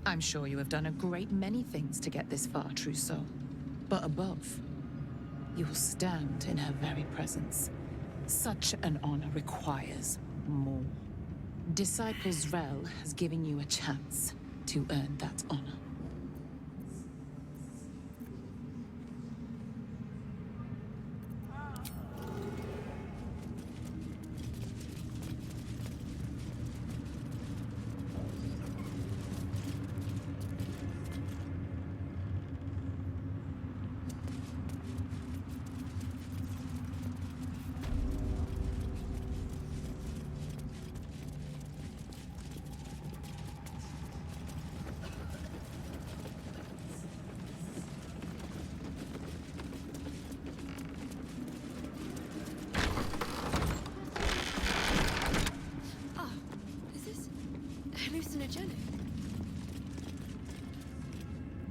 I'm sure you have done a great many things to get this far, true soul. But above, you will stand in her very presence. Such an honor requires more. Disciples Rel has given you a chance to earn that honor.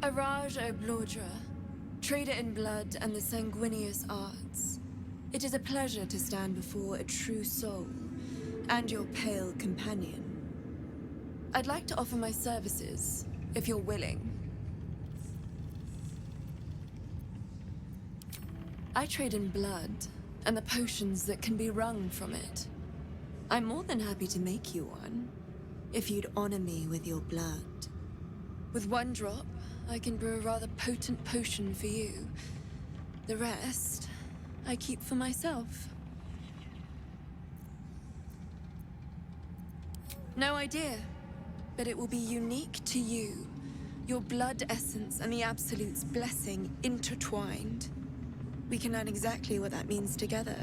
Araj Oblordra, trader in blood and the sanguineous arts. It is a pleasure to stand before a true soul, and your pale companion. I'd like to offer my services, if you're willing. I trade in blood, and the potions that can be wrung from it. I'm more than happy to make you one, if you'd honor me with your blood. With one drop, I can brew a rather potent potion for you. The rest, I keep for myself. No idea, but it will be unique to you. Your blood essence and the Absolute's blessing intertwined. We can learn exactly what that means together,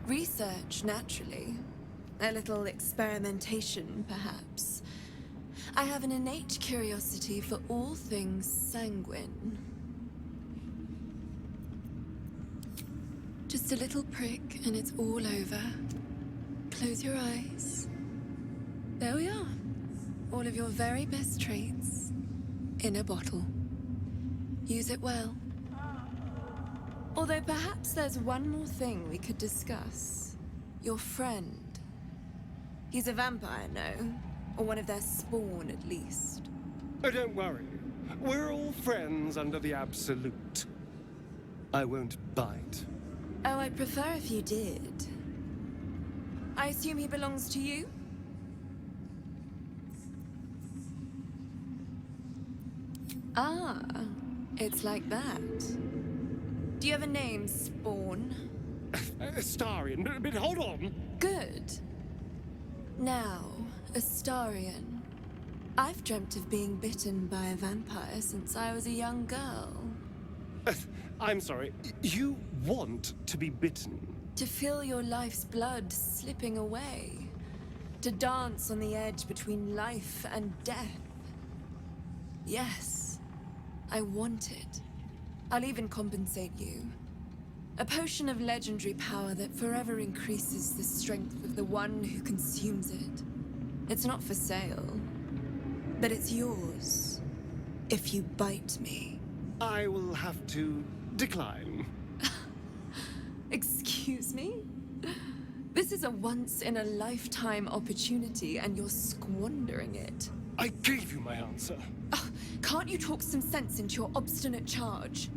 Research, naturally. A little experimentation, perhaps. I have an innate curiosity for all things sanguine. Just a little prick, and it's all over. Close your eyes. There we are. All of your very best traits in a bottle. Use it well. Although perhaps there's one more thing we could discuss. Your friend. He's a vampire, no? Or one of their spawn, at least. Oh, don't worry. We're all friends under the Absolute. I won't bite. Oh, I'd prefer if you did. I assume he belongs to you? Ah, it's like that. Do you have a name, Spawn? Astarion, but hold on. Good. Now, Astarion. I've dreamt of being bitten by a vampire since I was a young girl. I'm sorry, you want to be bitten? To feel your life's blood slipping away. To dance on the edge between life and death. Yes, I want it. I'll even compensate you. A potion of legendary power that forever increases the strength of the one who consumes it. It's not for sale, but it's yours if you bite me. I will have to decline. Excuse me? This is a once-in-a-lifetime opportunity, and you're squandering it. I gave you my answer. Can't you talk some sense into your obstinate charge?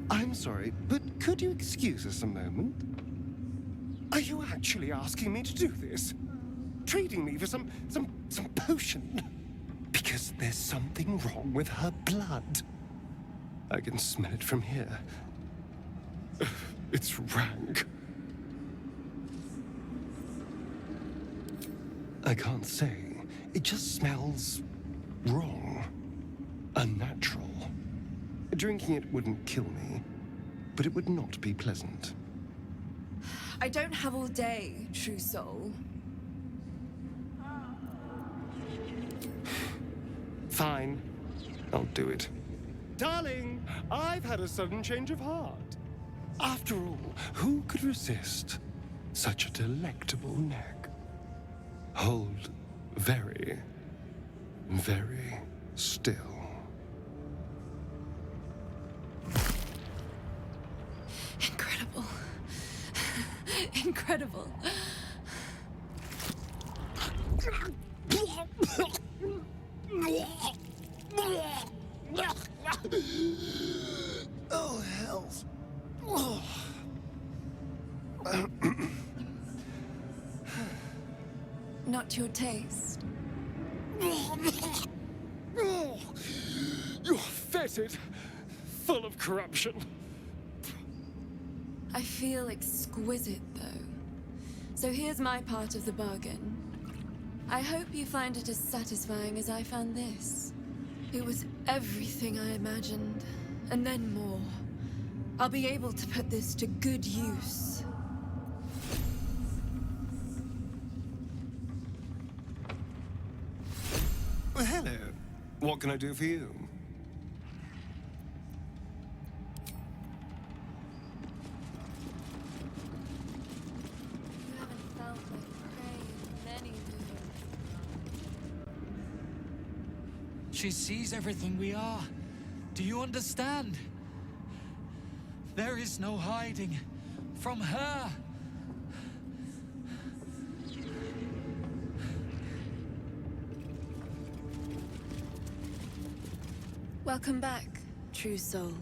I'm sorry, but could you excuse us a moment? Are you actually asking me to do this? Trading me for some potion? Because there's something wrong with her blood. I can smell it from here. It's rank. I can't say. It just smells wrong. Unnatural. Drinking it wouldn't kill me, but it would not be pleasant. I don't have all day, true soul. Fine. I'll do it. Darling, I've had a sudden change of heart. After all, who could resist such a delectable neck? Hold very, very still. Incredible. Incredible. Oh, hells. Not your taste. You're fetid, full of corruption. I feel exquisite, though. So here's my part of the bargain. I hope you find it as satisfying as I found this. It was everything I imagined, and then more. I'll be able to put this to good use. Well, hello. What can I do for you? She sees everything we are. Do you understand? There is no hiding from her. Welcome back, true soul.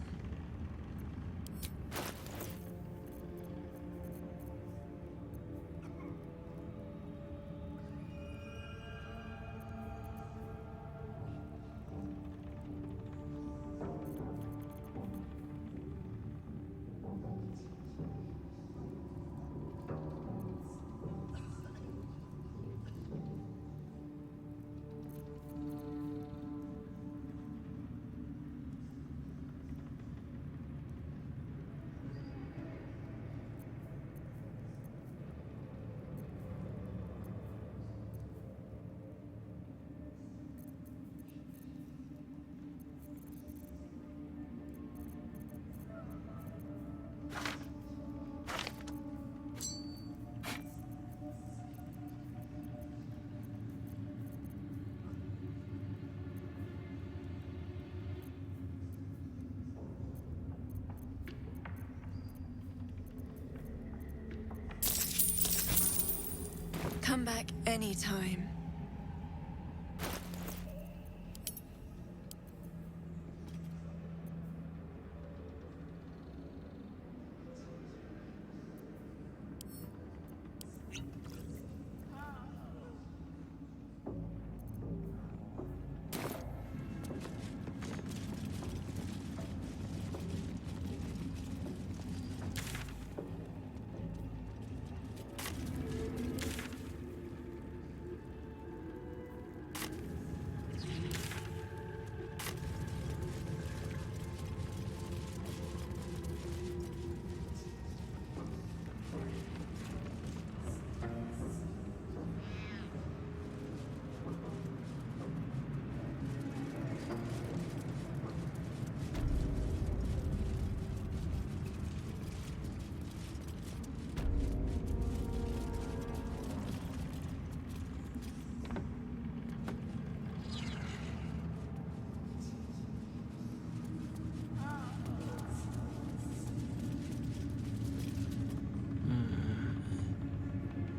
Come back anytime.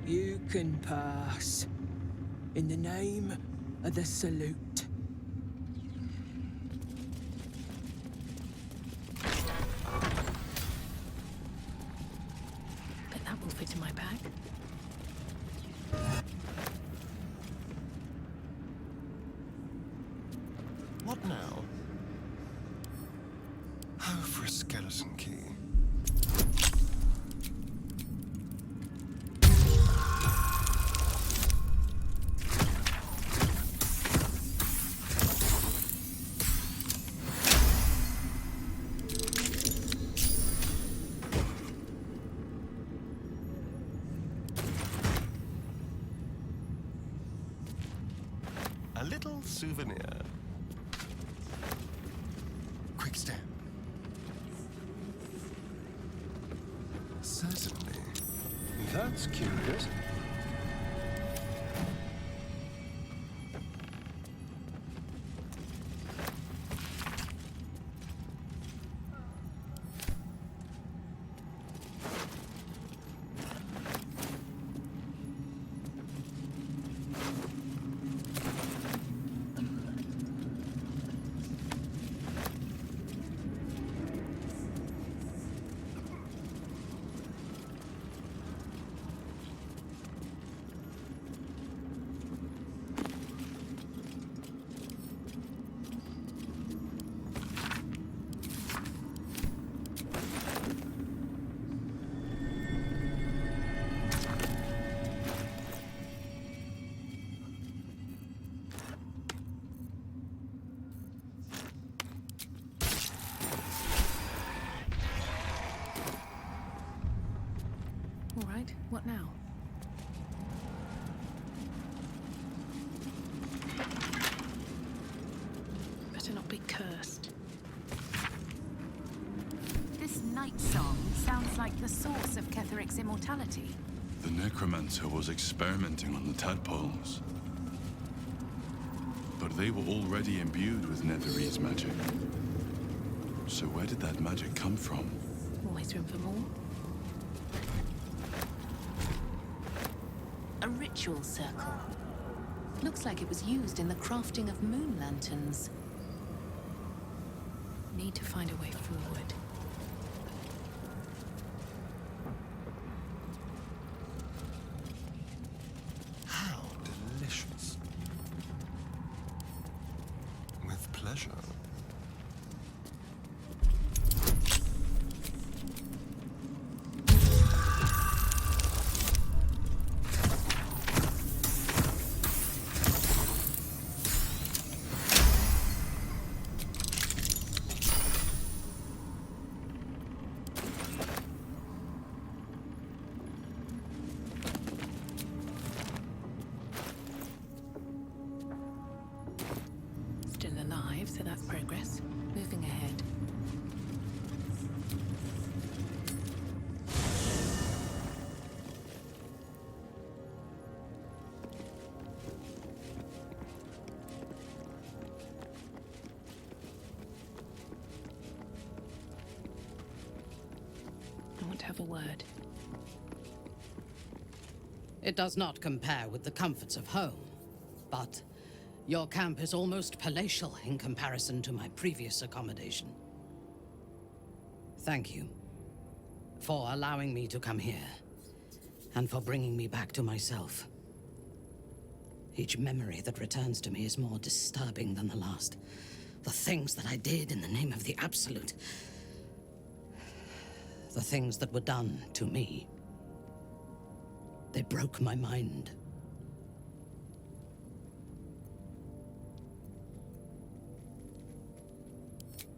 You can pass. In the name of the salute. Bet that will fit in my bag. What now? Oh, for a skeleton key. A little souvenir. Quick step. Certainly. That's curious. All right, what now? Better not be cursed. This night song sounds like the source of Ketheric's immortality. The necromancer was experimenting on the tadpoles. But they were already imbued with Netherese magic. So where did that magic come from? Always room for more. A ritual circle. Looks like it was used in the crafting of moon lanterns. Need to find a way forward. How delicious. With pleasure. Still alive, so that's progress. Moving ahead. I want to have a word. It does not compare with the comforts of home, but your camp is almost palatial in comparison to my previous accommodation. Thank you for allowing me to come here, and for bringing me back to myself. Each memory that returns to me is more disturbing than the last. The things that I did in the name of the Absolute. The things that were done to me. They broke my mind.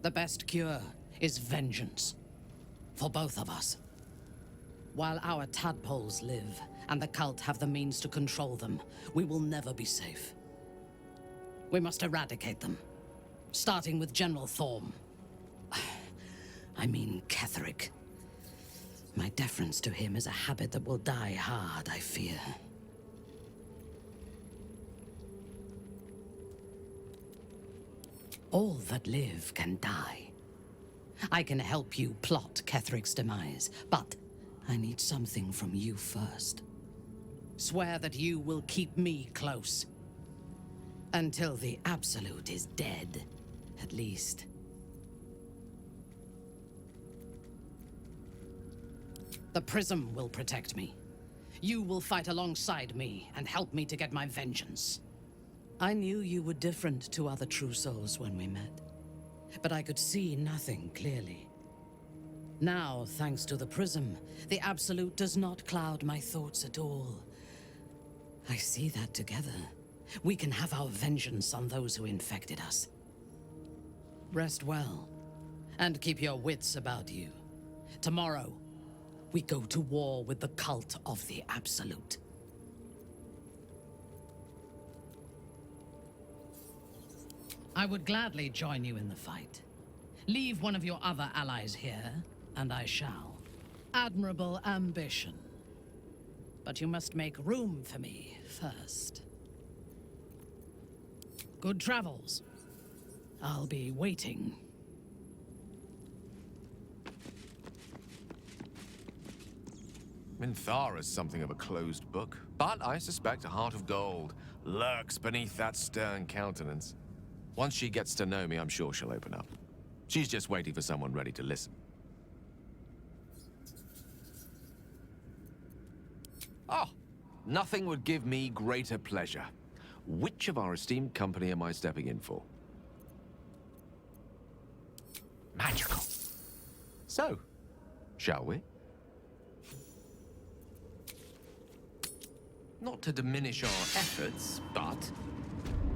The best cure is vengeance. For both of us. While our tadpoles live, and the cult have the means to control them, we will never be safe. We must eradicate them. Starting with General Thorm. I mean Ketheric. My deference to him is a habit that will die hard, I fear. All that live can die. I can help you plot Ketheric's demise, but I need something from you first. Swear that you will keep me close. Until the Absolute is dead, at least. The Prism will protect me. You will fight alongside me and help me to get my vengeance. I knew you were different to other true souls when we met, but I could see nothing clearly. Now, thanks to the Prism, the Absolute does not cloud my thoughts at all. I see that together, we can have our vengeance on those who infected us. Rest well, and keep your wits about you. Tomorrow, we go to war with the cult of the Absolute. I would gladly join you in the fight. Leave one of your other allies here, and I shall. Admirable ambition. But you must make room for me first. Good travels. I'll be waiting. Minthara's something of a closed book, but I suspect a heart of gold lurks beneath that stern countenance. Once she gets to know me, I'm sure she'll open up. She's just waiting for someone ready to listen. Oh, nothing would give me greater pleasure. Which of our esteemed company am I stepping in for? Magical. So, shall we? Not to diminish our efforts, but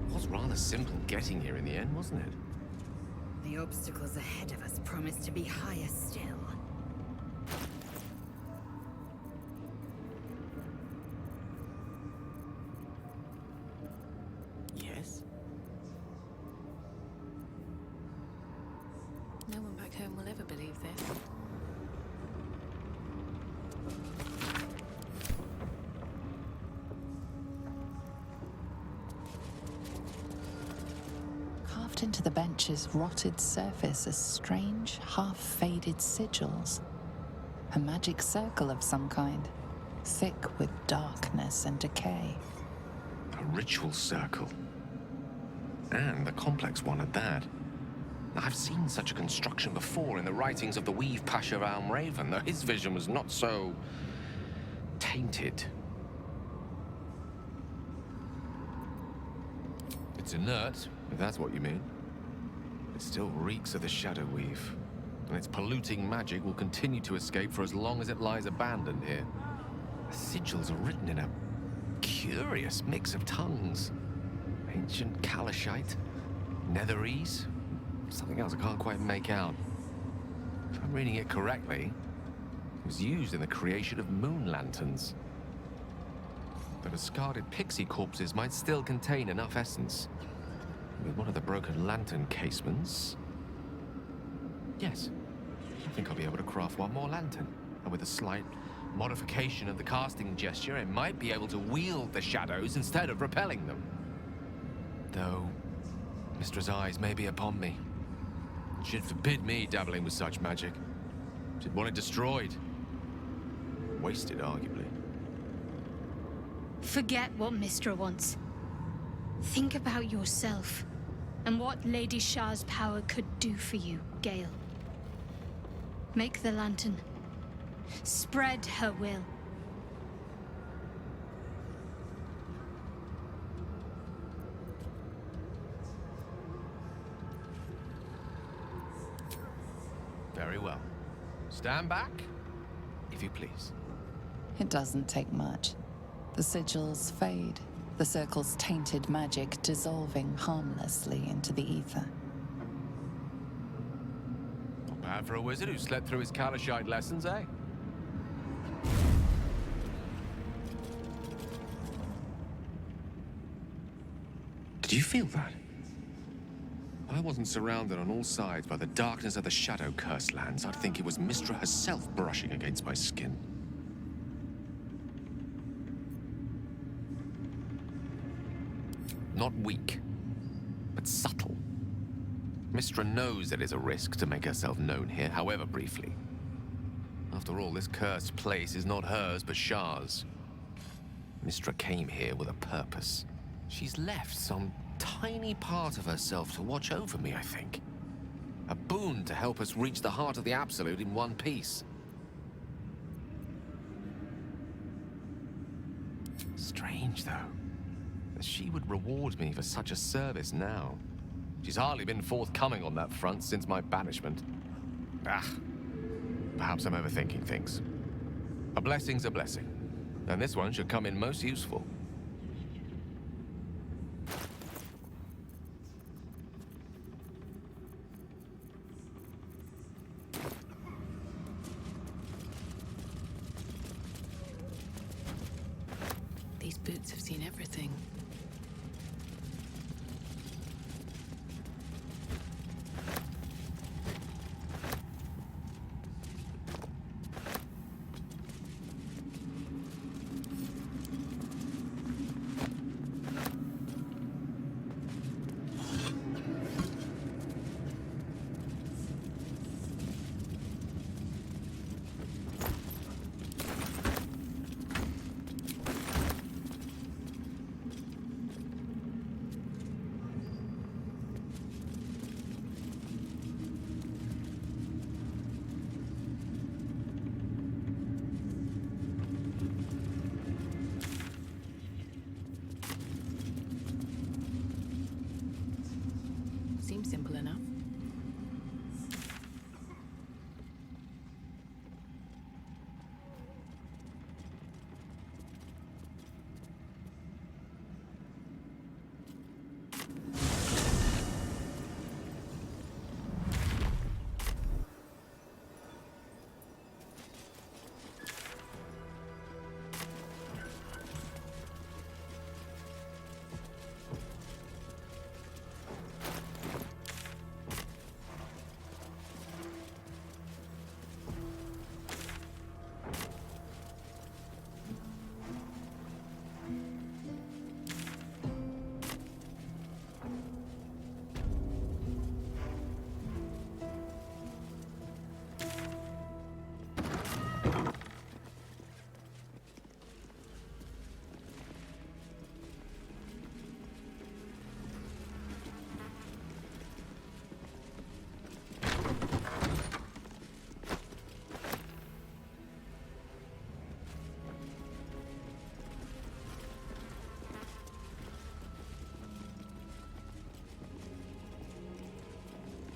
it was rather simple getting here in the end, wasn't it? The obstacles ahead of us promise to be higher still. Yes? No one back home will ever believe this. Carved into the bench's rotted surface are strange, half-faded sigils. A magic circle of some kind, thick with darkness and decay. A ritual circle. And a complex one at that. I've seen such a construction before in the writings of the Weave Pasha Raven, though his vision was not so tainted. It's inert, if that's what you mean. It still reeks of the Shadow Weave, and its polluting magic will continue to escape for as long as it lies abandoned here. The sigils are written in a curious mix of tongues. Ancient Kalashite, Netherese, something else I can't quite make out. If I'm reading it correctly, it was used in the creation of moon lanterns. The discarded pixie corpses might still contain enough essence. With one of the broken lantern casements... Yes, I think I'll be able to craft one more lantern. And with a slight modification of the casting gesture, it might be able to wield the shadows instead of repelling them. Though, Mistra's eyes may be upon me. She'd forbid me dabbling with such magic. She'd want it destroyed. Wasted, arguably. Forget what Mistra wants. Think about yourself, and what Lady Shah's power could do for you, Gale. Make the lantern. Spread her will. Very well. Stand back, if you please. It doesn't take much. The sigils fade, the circle's tainted magic dissolving harmlessly into the ether. Not bad for a wizard who slept through his Kalashite lessons, eh? Did you feel that? If I wasn't surrounded on all sides by the darkness of the Shadow Curse lands, I'd think it was Mistra herself brushing against my skin. Not weak, but subtle. Mistra knows it is a risk to make herself known here, however briefly. After all, this cursed place is not hers, but Shah's. Mistra came here with a purpose. She's left some tiny part of herself to watch over me, I think. A boon to help us reach the heart of the Absolute in one piece. Strange, though, that she would reward me for such a service now. She's hardly been forthcoming on that front since my banishment. Perhaps I'm overthinking things. A blessing's a blessing, and this one should come in most useful. These boots have seen everything. Seems simple enough.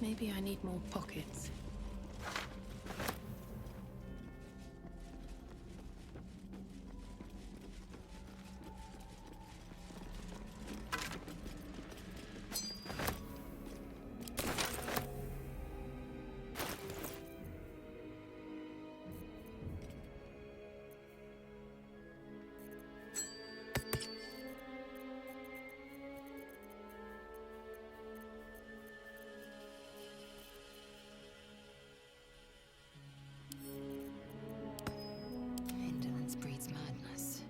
Maybe I need more pockets. Indolence breeds madness.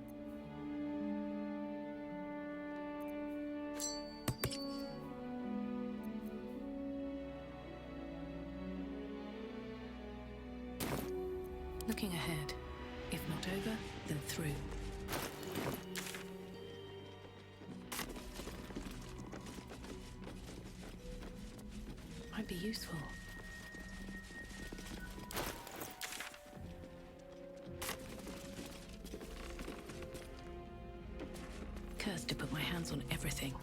Looking ahead. If not over, then through. Might be useful. Cursed to put my hands on everything.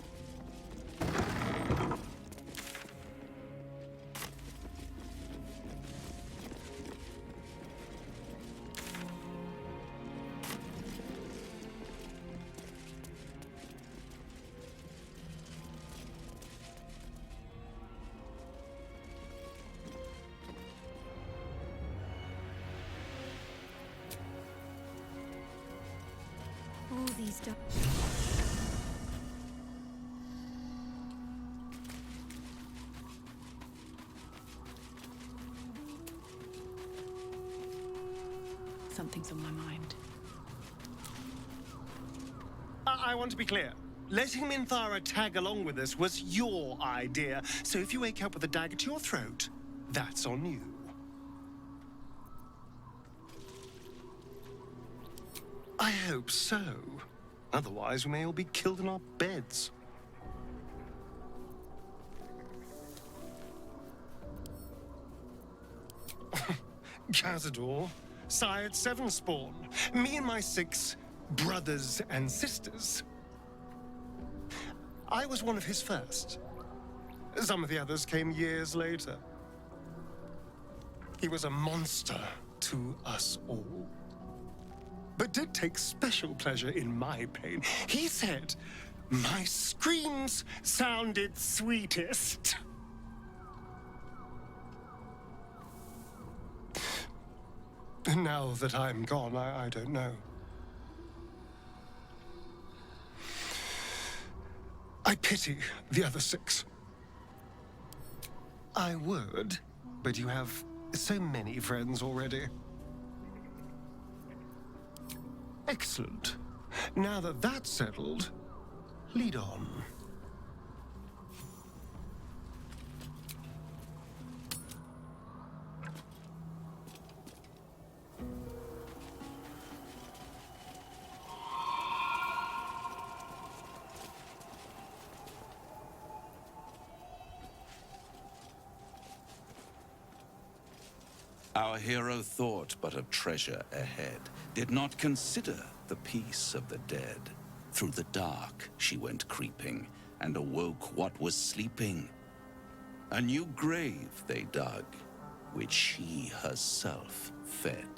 All these Something's on my mind. I want to be clear. Letting Minthara tag along with us was your idea, so if you wake up with a dagger to your throat, that's on you. I hope so. Otherwise, we may all be killed in our beds. Cazador, sired 7 spawn. Me and my 6 brothers and sisters. I was one of his first. Some of the others came years later. He was a monster to us all, but did take special pleasure in my pain. He said my screams sounded sweetest. Now that I'm gone, I don't know. I pity the other 6. I would, but you have so many friends already. Excellent. Now that that's settled, lead on. Our hero thought but of treasure ahead, did not consider the peace of the dead. Through the dark she went creeping, and awoke what was sleeping. A new grave they dug, which she herself fed.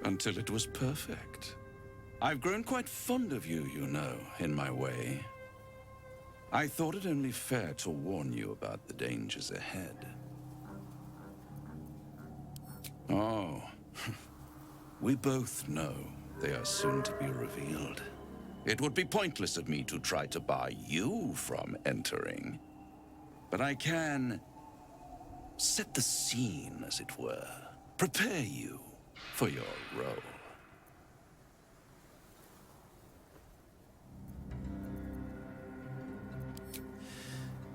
Until it was perfect. I've grown quite fond of you, you know, in my way. I thought it only fair to warn you about the dangers ahead. Oh, we both know they are soon to be revealed. It would be pointless of me to try to bar you from entering. But I can set the scene, as it were. Prepare you for your role.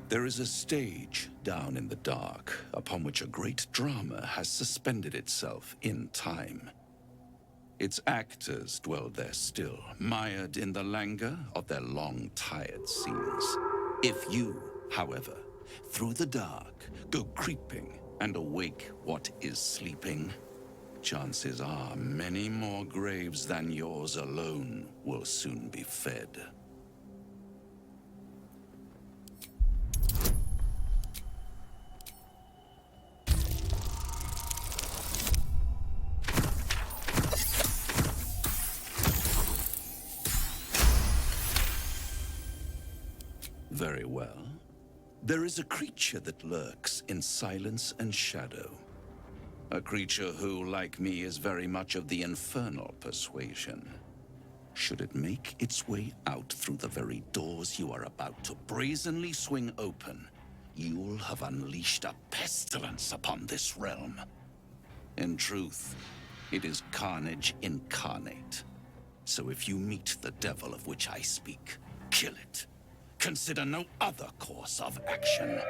There is a stage down in the dark upon which a great drama has suspended itself in time. Its actors dwell there still, mired in the languor of their long, tired scenes. If you, however, through the dark, go creeping and awake what is sleeping, chances are many more graves than yours alone will soon be fed. There is a creature that lurks in silence and shadow. A creature who, like me, is very much of the infernal persuasion. Should it make its way out through the very doors you are about to brazenly swing open, you'll have unleashed a pestilence upon this realm. In truth, it is carnage incarnate. So if you meet the devil of which I speak, kill it. Consider no other course of action.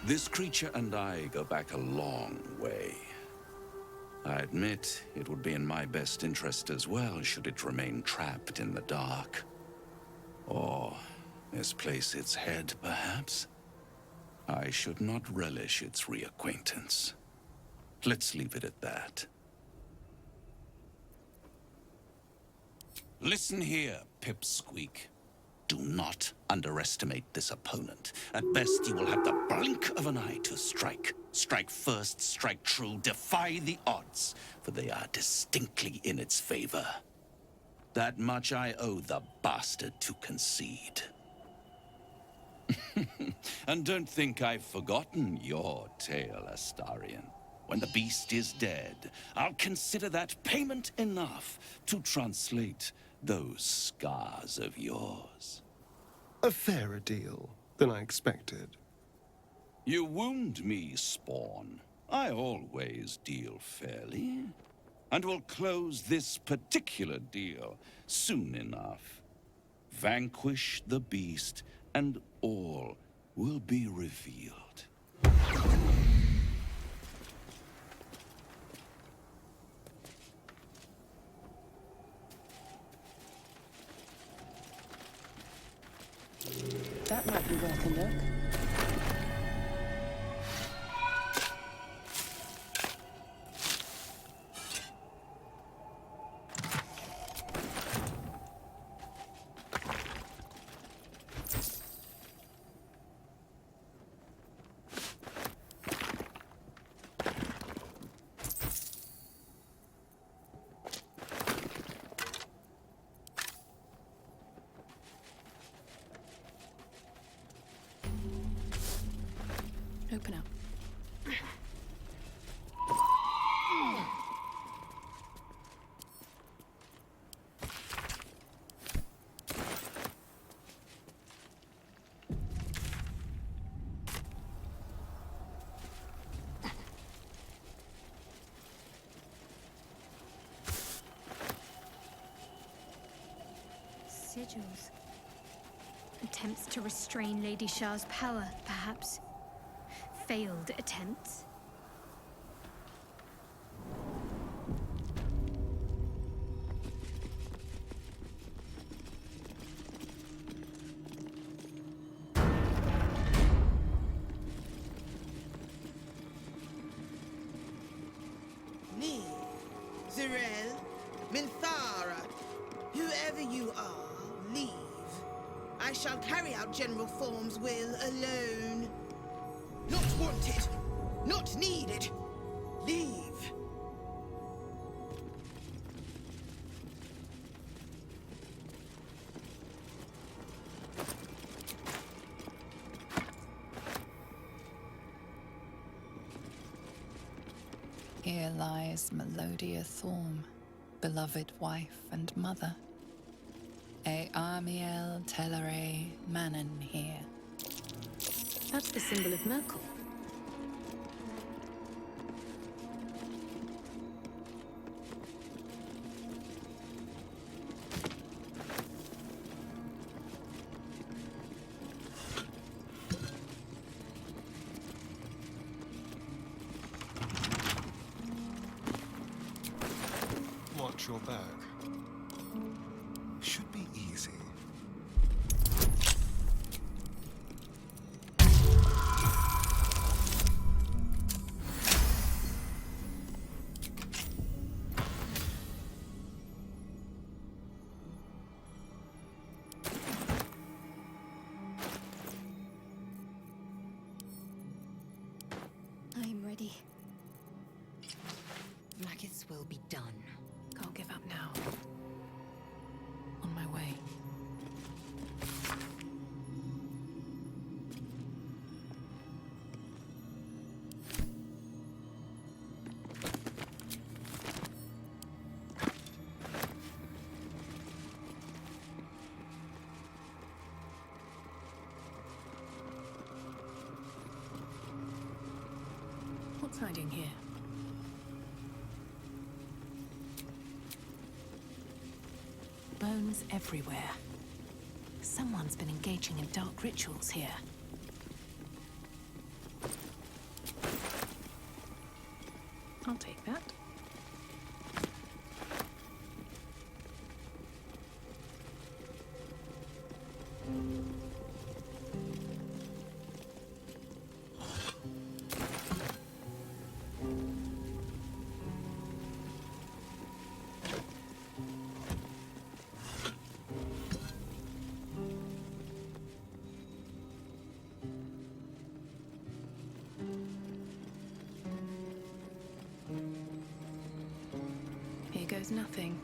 This creature and I go back a long way. I admit it would be in my best interest as well should it remain trapped in the dark. Or misplace its head, perhaps? I should not relish its reacquaintance. Let's leave it at that. Listen here, Pipsqueak. Do not underestimate this opponent. At best, you will have the blink of an eye to strike. Strike first, strike true, defy the odds, for they are distinctly in its favor. That much I owe the bastard to concede. And don't think I've forgotten your tale, Astarion. When the beast is dead, I'll consider that payment enough to translate those scars of yours. A fairer deal than I expected. You wound me, Spawn. I always deal fairly. And will close this particular deal soon enough. Vanquish the beast, and all will be revealed. That might be worth a look. Open up. Sigils. Attempts to restrain Lady Shah's power, perhaps. Failed attempts. Me, Zirel, Minthara, whoever you are, leave. I shall carry out General Form's will alone. Not wanted. Not needed. Leave. Here lies Melodia Thorm, beloved wife and mother. E Amiel Telere Manon here. That's the symbol of Merkel. Watch your back. Should be easy. What's hiding here? Bones everywhere. Someone's been engaging in dark rituals here. I'll take that. Here goes nothing.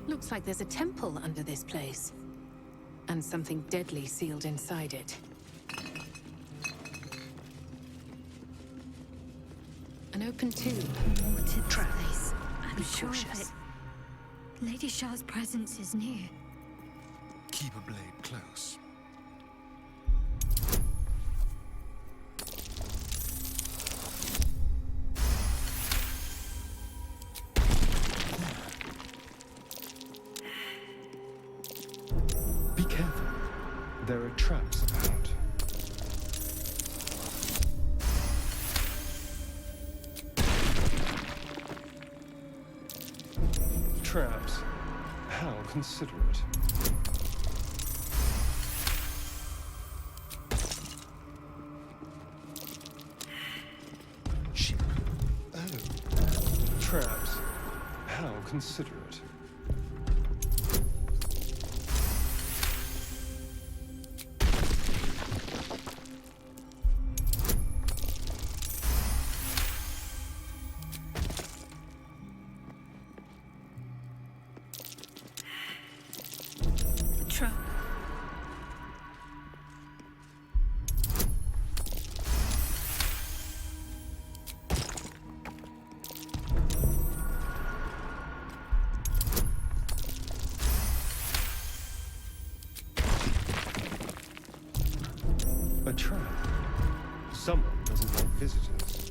Looks like there's a temple under this place. And something deadly sealed inside it. An open tomb. What is this place? I'm Be sure of cautious. it. Lady Shah's presence is near. Keep a blade close. Be careful. There are traps about. Traps? How considerate. Shit. Oh. Traps? How considerate. Trap. A trap. Someone doesn't like visitors.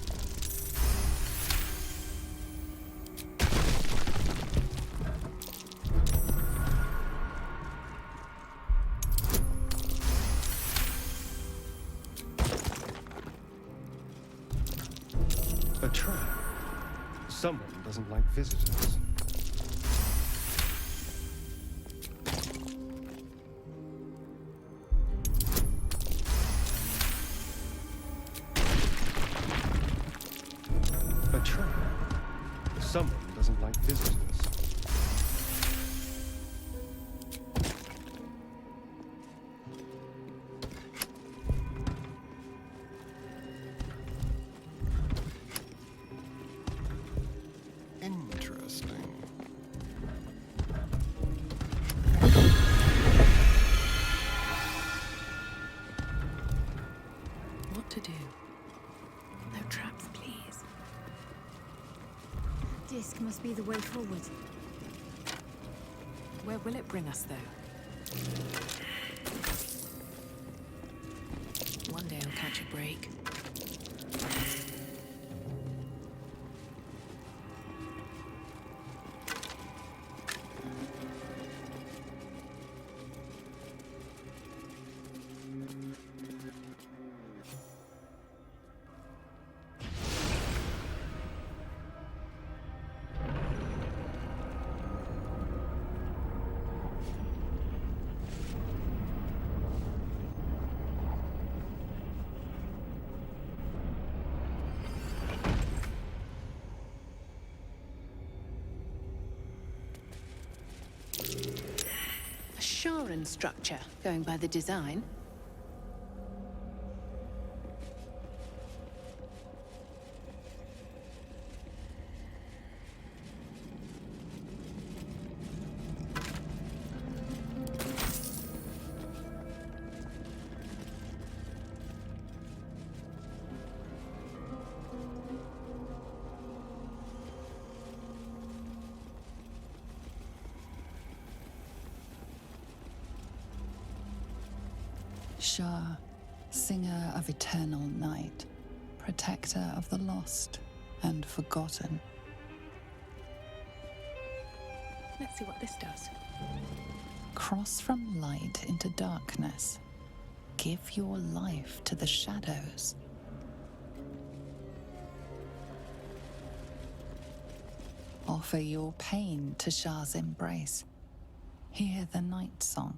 A trap. Someone doesn't like visitors. A trap. Someone doesn't like visitors. Interesting. What to do? No traps, please. Disc must be the way forward. Where will it bring us, though? One day I'll catch a break. A Sharan structure, going by the design. Shah, singer of eternal night, protector of the lost and forgotten. Let's see what this does. Cross from light into darkness. Give your life to the shadows. Offer your pain to Shah's embrace. Hear the night song.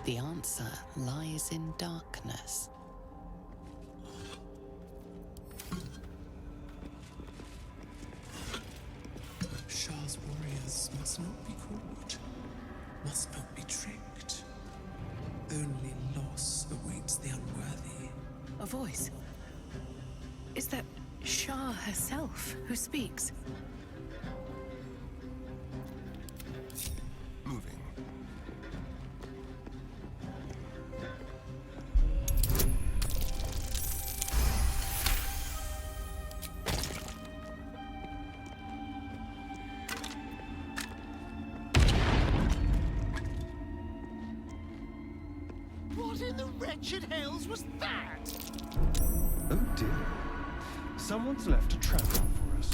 The answer lies in darkness. Shah's warriors must not be caught, must not be tricked. Only loss awaits the unworthy. A voice. Is that Shah herself who speaks? Moving. What in the wretched hells was that? Oh dear. Someone's left a trap out for us.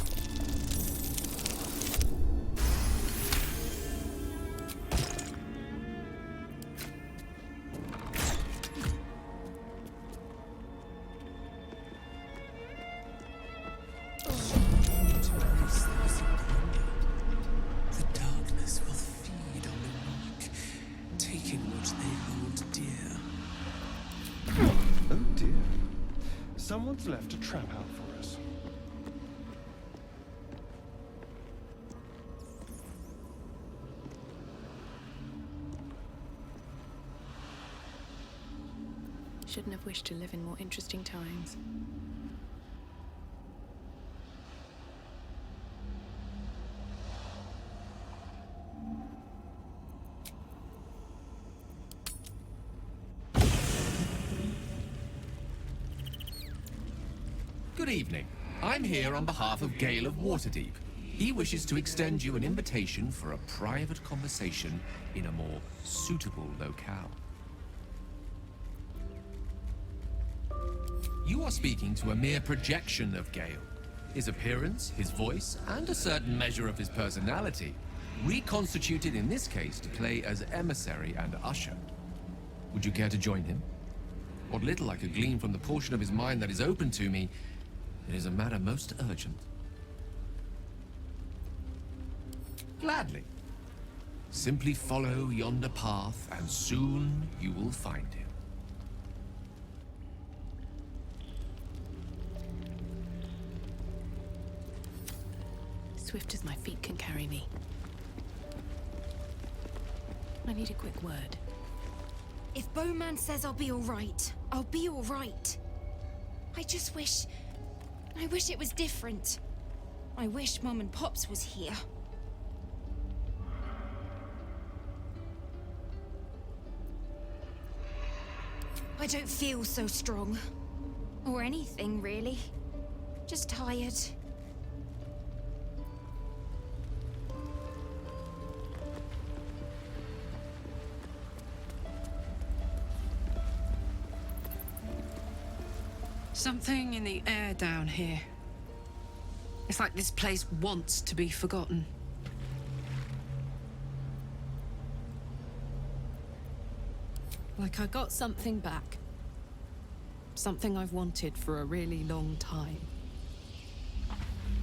The darkness will feed on the weak, taking what they hold dear. Oh dear. Someone's left a trap out for us. Shouldn't have wished to live in more interesting times. Good evening. I'm here on behalf of Gale of Waterdeep. He wishes to extend you an invitation for a private conversation in a more suitable locale. You are speaking to a mere projection of Gale. His appearance, his voice, and a certain measure of his personality, reconstituted in this case to play as emissary and usher. Would you care to join him? What little I could glean from the portion of his mind that is open to me, it is a matter most urgent. Gladly. Simply follow yonder path, and soon you will find him. Swift as my feet can carry me. I need a quick word. If Bowman says I'll be alright, I'll be alright. I just wish... I wish it was different. I wish Mum and Pops was here. I don't feel so strong. Or anything, really. Just tired. Something in the air down here. It's like this place wants to be forgotten. Like I got something back. Something I've wanted for a really long time.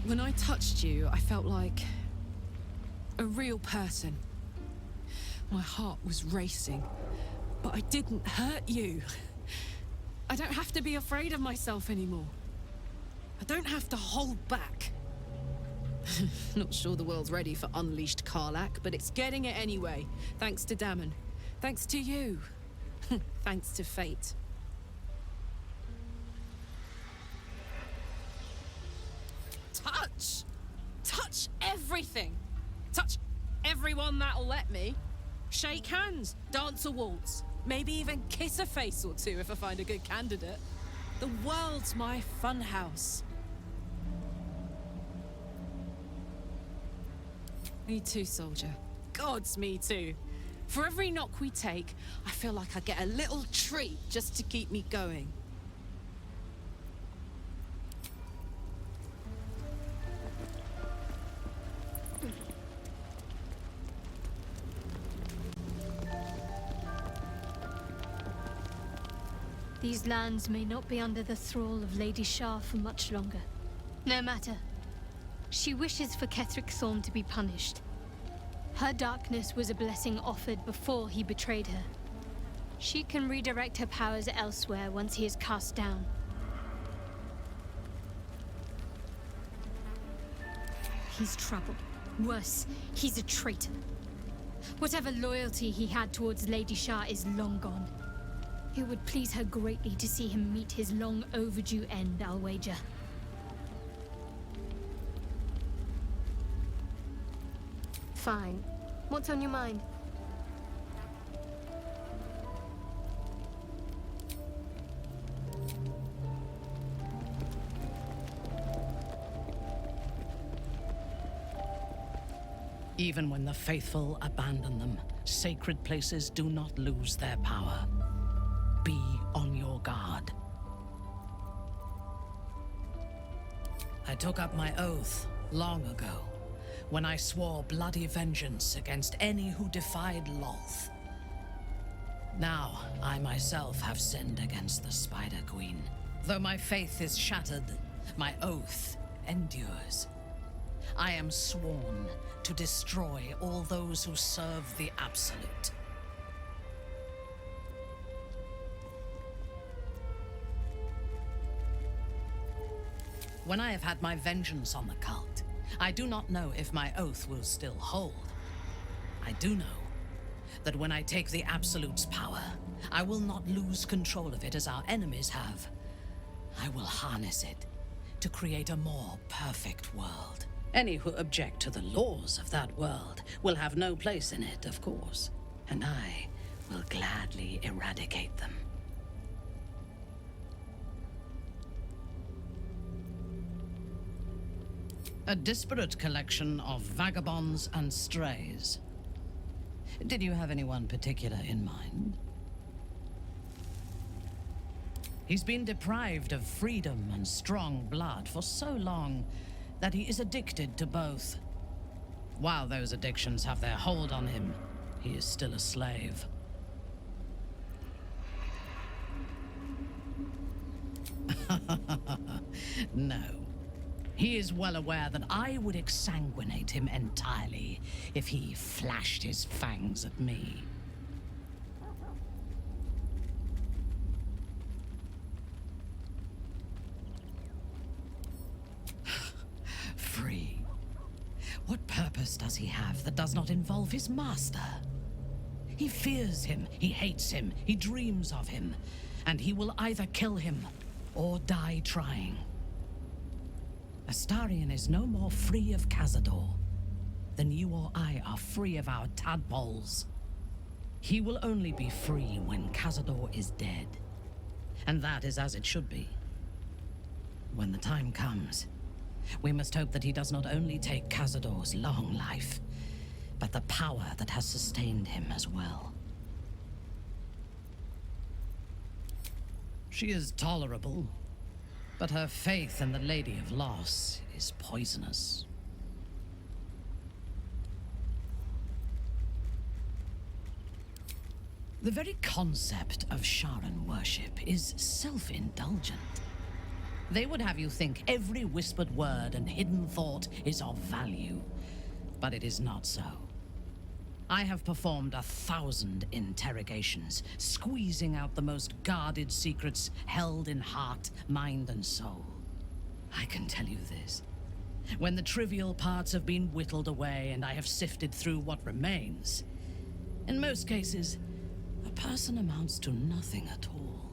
When I touched you, I felt like a real person. My heart was racing, but I didn't hurt you. I don't have to be afraid of myself anymore. I don't have to hold back. Not sure the world's ready for unleashed Karlach, but it's getting it anyway. Thanks to Dammon. Thanks to you. Thanks to fate. Touch! Touch everything! Touch everyone that'll let me. Shake hands, dance a waltz, maybe even kiss a face or two if I find a good candidate. The world's my funhouse. Me too, soldier. Gods, me too. For every knock we take, I feel like I get a little treat just to keep me going. These lands may not be under the thrall of Lady Shar for much longer. No matter. She wishes for Ketheric Thorn to be punished. Her darkness was a blessing offered before he betrayed her. She can redirect her powers elsewhere once he is cast down. He's trouble. Worse, he's a traitor. Whatever loyalty he had towards Lady Shar is long gone. It would please her greatly to see him meet his long overdue end, I'll wager. Fine. What's on your mind? Even when the faithful abandon them, sacred places do not lose their power. Be on your guard. I took up my oath long ago, when I swore bloody vengeance against any who defied Lolth. Now, I myself have sinned against the Spider Queen. Though my faith is shattered, my oath endures. I am sworn to destroy all those who serve the Absolute. When I have had my vengeance on the cult, I do not know if my oath will still hold. I do know that when I take the Absolute's power, I will not lose control of it as our enemies have. I will harness it to create a more perfect world. Any who object to the laws of that world will have no place in it, of course, and I will gladly eradicate them. A disparate collection of vagabonds and strays. Did you have anyone particular in mind? He's been deprived of freedom and strong blood for so long that he is addicted to both. While those addictions have their hold on him, he is still a slave. No. He is well aware that I would exsanguinate him entirely if he flashed his fangs at me. Free. What purpose does he have that does not involve his master? He fears him, he hates him, he dreams of him, and he will either kill him or die trying. Astarion is no more free of Cazador than you or I are free of our tadpoles. He will only be free when Cazador is dead. And that is as it should be. When the time comes, we must hope that he does not only take Cazador's long life, but the power that has sustained him as well. She is tolerable, but her faith in the Lady of Loss is poisonous. The very concept of Sharan worship is self-indulgent. They would have you think every whispered word and hidden thought is of value, but it is not so. I have performed 1,000 interrogations, squeezing out the most guarded secrets held in heart, mind, and soul. I can tell you this. When the trivial parts have been whittled away and I have sifted through what remains, in most cases, a person amounts to nothing at all.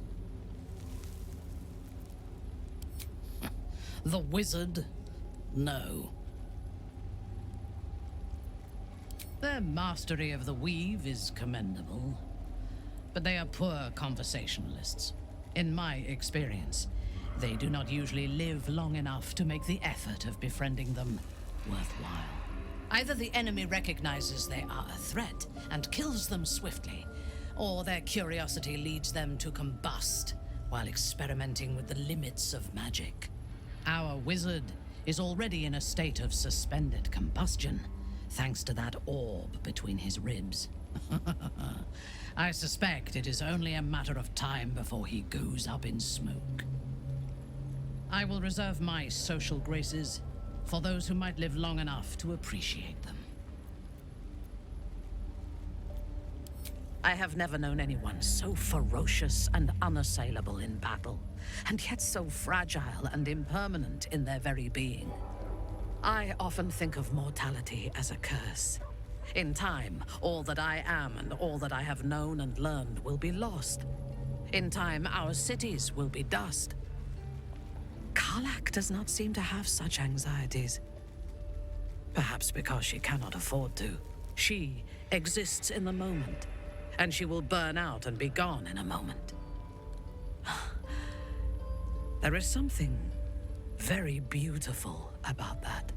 The wizard? No. Their mastery of the weave is commendable, but they are poor conversationalists. In my experience, they do not usually live long enough to make the effort of befriending them worthwhile. Either the enemy recognizes they are a threat and kills them swiftly, or their curiosity leads them to combust while experimenting with the limits of magic. Our wizard is already in a state of suspended combustion, thanks to that orb between his ribs. I suspect it is only a matter of time before he goes up in smoke. I will reserve my social graces for those who might live long enough to appreciate them. I have never known anyone so ferocious and unassailable in battle, and yet so fragile and impermanent in their very being. I often think of mortality as a curse. In time, all that I am and all that I have known and learned will be lost. In time, our cities will be dust. Karlach does not seem to have such anxieties. Perhaps because she cannot afford to. She exists in the moment, and she will burn out and be gone in a moment. There is something very beautiful about that.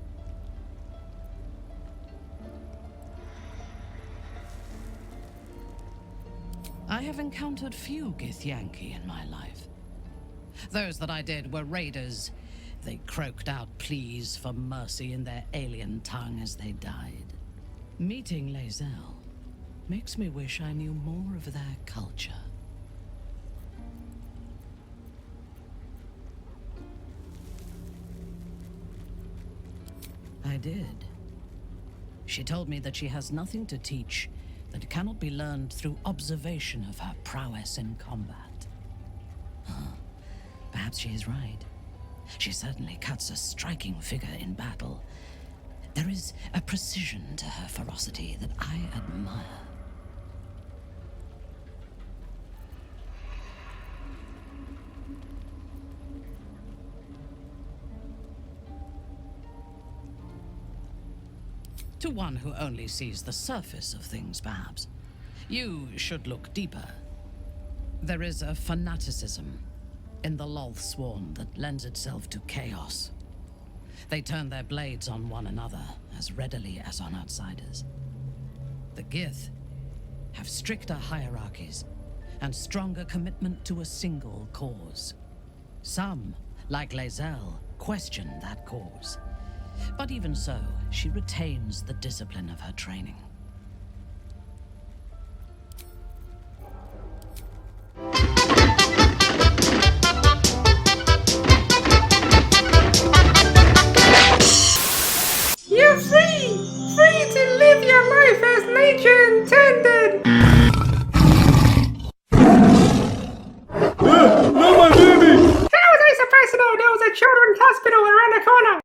I have encountered few Githyanki in my life. Those that I did were raiders. They croaked out pleas for mercy in their alien tongue as they died. Meeting Lae'zel makes me wish I knew more of their culture. I did. She told me that she has nothing to teach that cannot be learned through observation of her prowess in combat. Perhaps she is right. She certainly cuts a striking figure in battle. There is a precision to her ferocity that I admire. To one who only sees the surface of things, perhaps. You should look deeper. There is a fanaticism in the Lothsworn that lends itself to chaos. They turn their blades on one another as readily as on outsiders. The Gith have stricter hierarchies and stronger commitment to a single cause. Some, like Lae'zel, question that cause. But even so, she retains the discipline of her training. You're free! Free to live your life as nature intended!